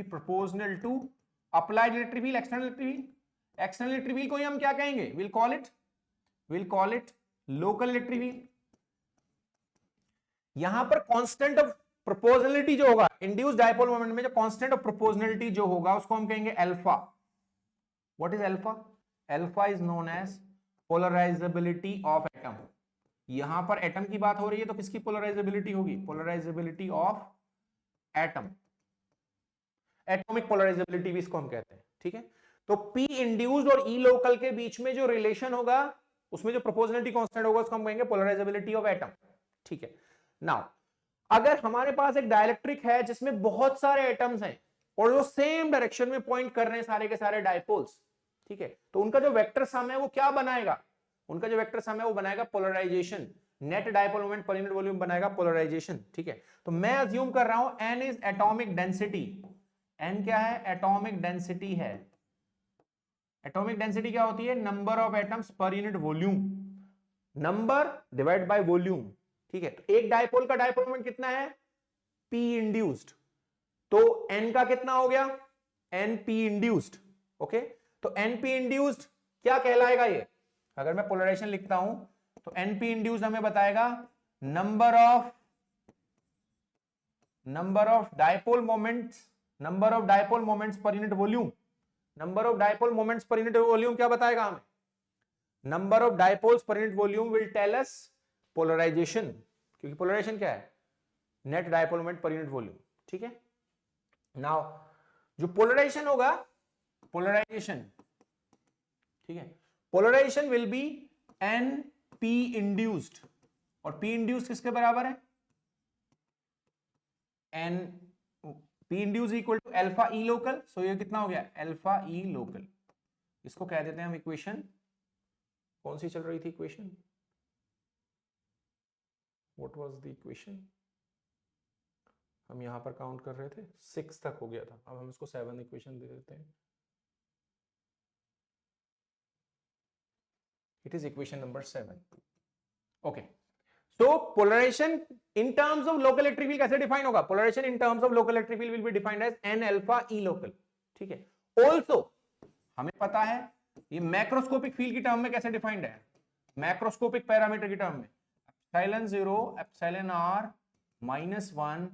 proportional to applied electric field, external electric field. External electric field को ही हम क्या कहेंगे? we'll call it local electric field. यहां पर कांस्टेंट ऑफ प्रोपोर्शनलिटी जो होगा इंड्यूस्ड डायपोल मोमेंट में, जो कांस्टेंट ऑफ प्रोपोर्शनलिटी जो होगा उसको हम कहेंगे alpha. What is alpha? Alpha is known as polarizability of atom. यहां पर एटम की बात हो रही है तो किसकी पोलराइजेबिलिटी होगी? Polarisability of atom, atomic polarisability भी इसको हम कहते हैं, ठीक है। तो P इंड्यूस्ड और E लोकल के बीच में जो रिलेशन होगा उसमें जो प्रोपोर्शनलिटी कांस्टेंट होगा उसको हम कहेंगे पोलराइजेबिलिटी ऑफ एटम, ठीक है। नाउ अगर हमारे पास एक डाइलेक्ट्रिक है जिसमें बहुत सारे एटम्स हैं, और वो सेम डायरेक्शन में पॉइंट कर रहे हैं सारे के सारे डायपोल्स, ठीक है, तो उनका जो वेक्टर सम है वो क्या बनाएगा, उनका जो वेक्टर सम है वो बनाएगा पोलराइजेशन, नेट डायपोल मोमेंट पर यूनिट वॉल्यूम बनाएगा पोलराइजेशन, ठीक है। तो मैं अज्यूम कर रहा हूं n is atomic density, n क्या है, एटॉमिक डेंसिटी है। एटॉमिक डेंसिटी क्या होती है, नंबर ऑफ एटम्स पर unit volume, number divide by volume, ठीक है। तो एक डायपोल का डायपोल मोमेंट कितना है, p इंड्यूस्ड, तो n का कितना हो गया, np इंड्यूस्ड, ओके। तो np इंड्यूस्ड क्या कहलाएगा ये, अगर मैं पोलराइजेशन लिखता हूं तो np इंड्यूस्ड हमें बताएगा number of dipole moments, number of dipole moments पर unit volume, number of dipole moments पर यूनिट वॉल्यूम क्या बताएगा हमें, नंबर ऑफ डायपोल्स पर unit volume will tell us polarization, क्योंकि पोलराइजेशन क्या है, नेट डायपोल मोमेंट पर यूनिट वॉल्यूम, ठीक है। नाउ जो पोलराइजेशन होगा, पोलराइजेशन, ठीक है, polarization will be N P induced, और पी इंड्यूस्ड किसके बराबर है, N P induced equal to alpha E local, सो ये कितना हो गया, अल्फा ई लोकल, इसको कह देते हैं हम इक्वेशन, कौन सी चल रही थी equation, what was the equation, हम यहां पर काउंट कर रहे थे 6 तक हो गया था, अब हम इसको 7 इक्वेशन दे देते हैं, it is equation number 7, okay। so polarization in terms of local electric field कैसे डिफाइन होगा, polarization in terms of local electric field will be defined as n alpha e local, ठीक है। also हमें पता है ये मैक्रोस्कोपिक फील्ड की term में कैसे डिफाइंड है, मैक्रोस्कोपिक पैरामीटर की टर्म में epsilon 0 epsilon r -1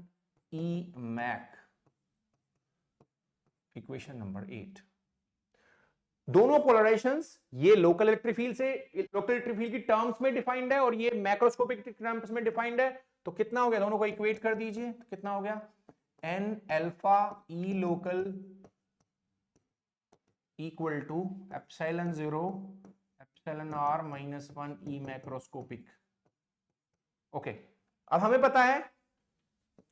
e mac, equation number 8। दोनों पोलराइजेशंस ये लोकल इलेक्ट्रिक फील्ड से, लोकल इलेक्ट्रिक फील्ड की टर्म्स में डिफाइंड है और ये मैक्रोस्कोपिक टर्म्स में डिफाइंड है, तो कितना हो गया, दोनों को इक्वेट कर दीजिए, तो कितना हो गया, n alpha E local equal to epsilon 0 epsilon r -1 e macroscopic, okay. अब हमें पता है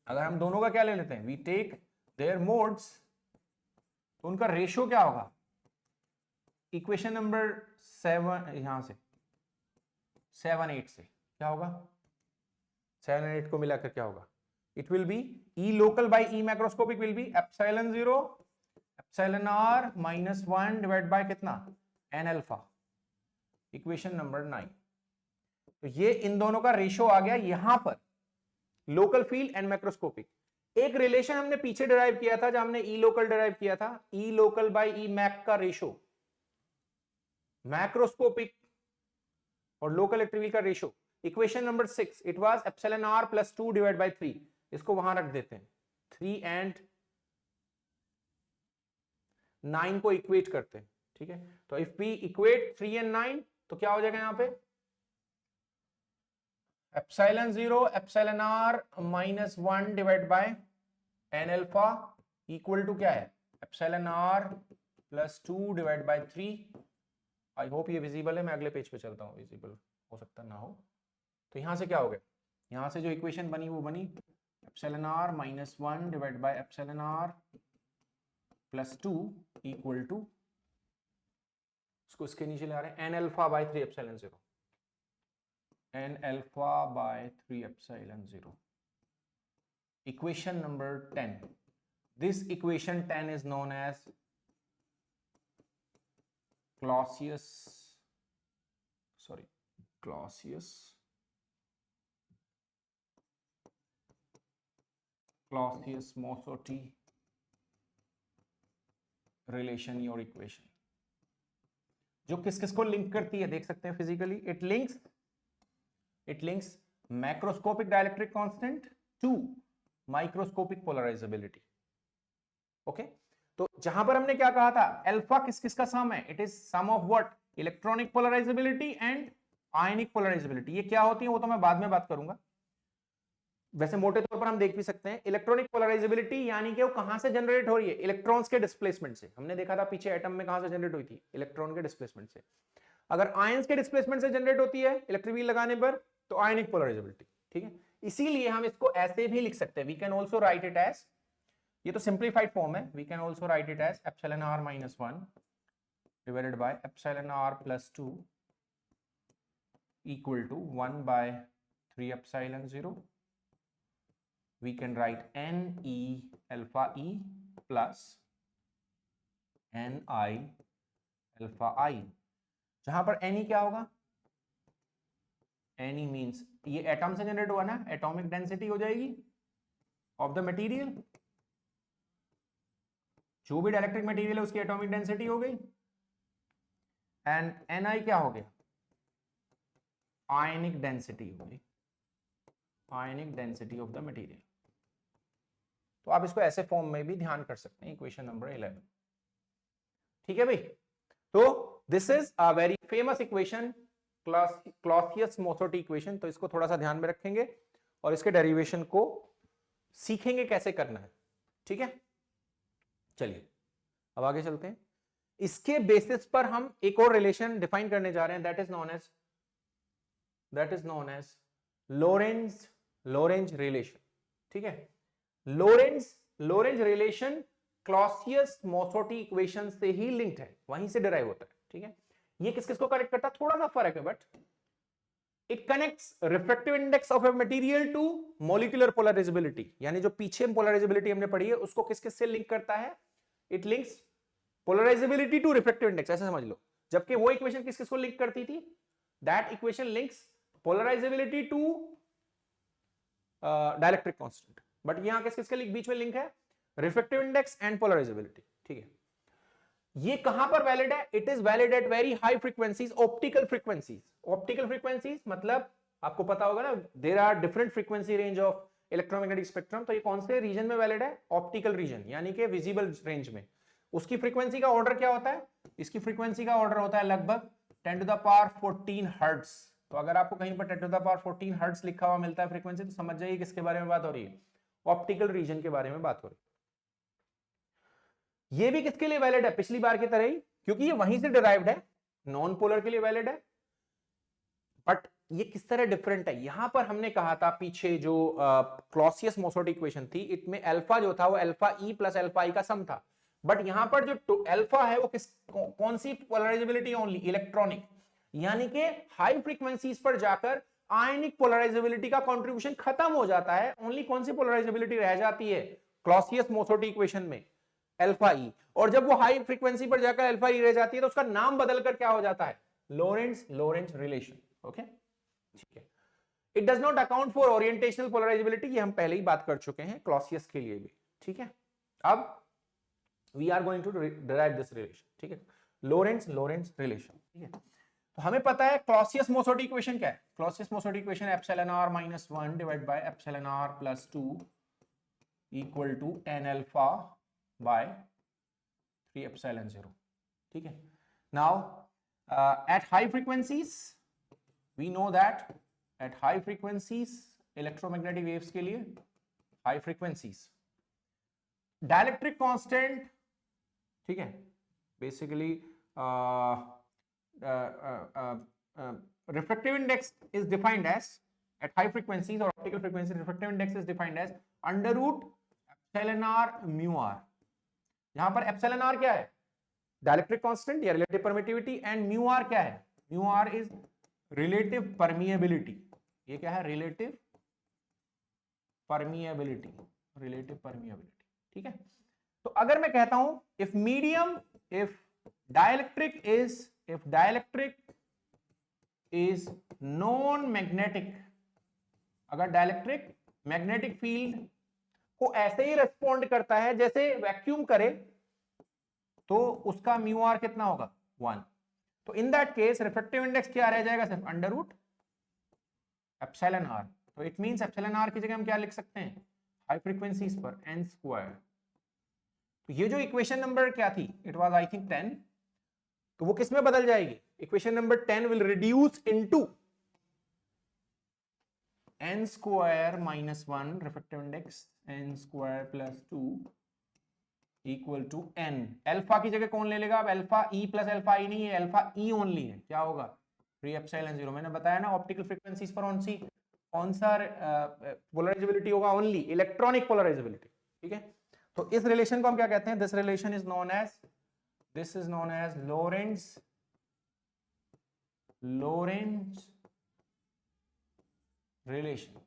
अगर हम दोनों का क्या ले लेते हैं, वी टेक देयर मोड्स, तो उनका रेशियो क्या होगा, इक्वेशन नंबर 7 यहां से 7 8 से क्या होगा, 7 8 को मिलाकर क्या होगा, it will be E local by E macroscopic will be epsilon 0 epsilon r -1 divide by कितना, n अल्फा, इक्वेशन नंबर 9। तो ये इन दोनों का रेशियो आ गया यहां पर, लोकल फील्ड एंड मैक्रोस्कोपिक। एक रिलेशन हमने पीछे डिराइव किया था जब हमने ई लोकल डिराइव किया था, ई लोकल बाय ई मैक का रेशियो, मैक्रोस्कोपिक और लोकल इलेक्ट्रिक फील्ड का ratio, equation number 6 it was epsilon r + 2 divide by 3, इसको वहां रख देते हैं, 3 and 9 को इक्वेट करते हैं, ठीक है। तो इफ वी इक्वेट 3 and 9 तो क्या हो जाएगा यहां पे, epsilon 0 epsilon r -1 divide by n alpha equal to क्या है, epsilon r + 2 divide by 3। I hope ये विजिबल है, मैं अगले पेज पे चलता हूँ, विजिबल हो सकता ना हो। तो यहां से क्या हो गया, यहां से जो इक्वेशन बनी वो बनी epsilon r -1 divide by epsilon r + 2 equal to, इसको इसके नीचे ले आ रहे हैं, n alpha by 3 epsilon 0, n alpha by 3 epsilon 0, equation number 10। This equation 10 is known as Clausius-Mosotty relation और इक्वेशन, जो किस किस को लिंक करती है देख सकते हैं physically, it links macroscopic dielectric constant to microscopic polarizability, okay. तो जहां पर हमने क्या कहा था, अल्फा किस किस का सम है, it is sum of what, electronic polarizability and ionic polarizability. ये क्या होती है वो तो मैं बाद में बात करूंगा, वैसे मोटे तौर पर हम देख भी सकते हैं। इलेक्ट्रॉनिक पोलराइजेबिलिटी यानी कि वो कहां से जनरेट हो रही है, इलेक्ट्रॉन्स के डिस्प्लेसमेंट से। हमने देखा था पीछे एटम में कहां से जनरेट हुई थी, इलेक्ट्रॉन के डिस्प्लेसमेंट से। अगर आयंस के डिस्प्लेसमेंट से जनरेट होती है इलेक्ट्रिक फील्ड लगाने पर, तो आयनिक पोलराइजेबिलिटी, ठीक है। इसीलिए हम इसको ऐसे भी लिख सकते हैं, we can also write it as ये तो सिंप्लीफाइड फॉर्म है, we can also write it as epsilon r minus 1 divided by epsilon r plus 2 equal to 1 by 3 epsilon 0. We can write NE alpha E plus NI alpha I, जहां पर NE क्या होगा, NE means ये atom से generate हुआ ना, atomic density हो जाएगी ऑफ द मटेरियल, जो भी डाइलेक्ट्रिक मटेरियल है उसकी एटॉमिक डेंसिटी हो गई. एंड NI क्या हो गया, आयनिक डेंसिटी हो गई, आयनिक डेंसिटी ऑफ द मटेरियल. तो आप इसको ऐसे फॉर्म में भी ध्यान कर सकते हैं, इक्वेशन नंबर 11. ठीक है भाई. तो this is a very famous equation, Clausius Mossotti equation. तो इसको थोड़ा सा ध्यान में रखेंगे और इसके डेरिवेशन को सीखेंगे कैसे करना है. ठीक है, चलिए अब आगे चलते हैं. इसके बेसिस पर हम एक और रिलेशन डिफाइन करने जा रहे हैं, that is known as Lorentz relation. ठीक है, लोरेंज रिलेशन क्लॉसियस-मोसर्टी इक्वेशन से ही लिंक्ड है, वहीं से डिराइव होता है. ठीक है, ये किस किस को कनेक्ट करता है, थोड़ा सा फर्क है, but it connects refractive index of a material to molecular polarizability. यानी जो पीछे पोलराइजेबिलिटी हमने पढ़ी है उसको किस किस से लिंक करता है, it links polarizability to refractive index, ऐसे समझ लो. जबकि वो इक्वेशन किस किस को लिंक करती थी, that equation links polarizability to dielectric constant. But यहां किस किसके बीच में लिंक है, रिफ्रैक्टिव इंडेक्स एंड पोलराइजेबिलिटी. ठीक है, ये कहां पर वैलिड है, it is valid at very high frequencies, optical frequencies. Optical frequencies मतलब आपको पता होगा ना, there are different frequency range of electromagnetic spectrum. तो ये कौन से रीजन में वैलिड है, ऑप्टिकल रीजन, यानी कि विजिबल रेंज में. उसकी फ्रीक्वेंसी का ऑर्डर क्या होता है, इसकी फ्रीक्वेंसी का ऑर्डर होता है लगभग 10 to the power 14 हर्ट्ज. तो अगर आपको कहीं पर 10 to the power 14 हर्ट्ज लिखा हुआ मिलता है फ्रीक्वेंसी, तो समझ जाइए किसके बारे में बात हो रही है, ऑप्टिकल रीजन के बारे में बात हो रही है. ये भी किसके लिए वैलिड है, पिछली बार की तरह ही, क्योंकि ये वहीं से डिराइव्ड है, नॉन पोलर के लिए वैलिड है. बट ये किस तरह डिफरेंट है, यहां पर हमने कहा था पीछे जो क्लॉसियस-मोसर्टी इक्वेशन थी, इसमें अल्फा जो था वो अल्फा ई प्लस अल्फा आई का सम था. बट यहां पर जो अल्फा है वो कौन सी पोलराइजेबिलिटी, ओनली इलेक्ट्रॉनिक. यानी कि हाई फ्रीक्वेंसीज पर जाकर आयनिक पोलराइजेबिलिटी का कंट्रीब्यूशन खत्म हो जाता है, ओनली कौन सी पोलराइजेबिलिटी रह जाती है क्लॉसियस-मोसर्टी इक्वेशन में, अल्फा ई. और जब वो हाई फ्रीक्वेंसी पर जाकर अल्फा ई रह जाती है तो उसका नाम बदलकर क्या हो जाता है, लोरेंज रिलेशन. ओके, ठीक है. It does not account for orientational polarisability, ये हम पहले ही बात कर चुके हैं क्लॉसियस के लिए भी. ठीक है, अब we are going to derive this relation. ठीक है, लोरेंज रिलेशन. ठीक है, तो हमें पता है क्लॉसियस-मोसर्टी इक्वेशन क्या है, Clausius Mossotti equation epsilon r minus 1 divide by epsilon r plus 2 equal to n alpha by 3 epsilon 0. ठीक है, now at high frequencies we know that at high frequencies electromagnetic waves के लिए high frequencies dielectric constant, ठीक है, basically refractive index is defined as at high frequencies or optical frequencies refractive index is defined as under root epsilon r mu r. यहां पर epsilon r क्या है, dielectric constant या relative permittivity, and mu R क्या है, mu R is relative permeability. ये क्या है, रिलेटिव परमिएबिलिटी. ठीक है, तो अगर मैं कहता हूं if dielectric is non magnetic, अगर डाइलेक्ट्रिक मैग्नेटिक फील्ड को ऐसे ही रेस्पॉन्ड करता है जैसे वैक्यूम करे, तो उसका म्यू आर कितना होगा, 1. तो in that case refractive index क्या रह जाएगा, सिर्फ अंडर रूट एप्सिलॉन r. तो इट मींस एप्सिलॉन r की जगह हम क्या लिख सकते हैं, हाई फ्रीक्वेंसीज पर n स्क्वायर. तो ये जो इक्वेशन नंबर क्या थी, इट वाज आई थिंक 10, तो वो किस में बदल जाएगी, equation number 10 will reduce into n square minus 1 refractive index n square plus 2 equal to n. Alpha की जगह कौन ले लेगा, अब alpha E plus alpha E नहीं है, अल्फा ई ओनली है, क्या होगा 3 एप्सिलॉन 0. मैंने बताया ना ऑप्टिकल फ्रीक्वेंसीज पर कौन सा पोलराइजेबिलिटी होगा, ओनली इलेक्ट्रॉनिक पोलराइजेबिलिटी. ठीक है, तो इस रिलेशन को हम क्या कहते हैं? This relation is known as Lorentz relation.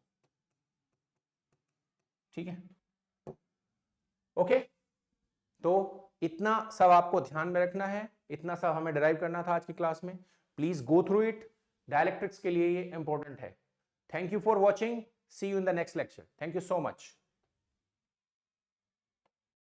ठीक है, ओके। तो इतना सब आपको ध्यान में रखना है, इतना सब हमें डिराइव करना था आज की क्लास में। Please go through it, dielectrics के लिए ये इंपॉर्टेंट है। Thank you for watching, see you in the next lecture. Thank you so much.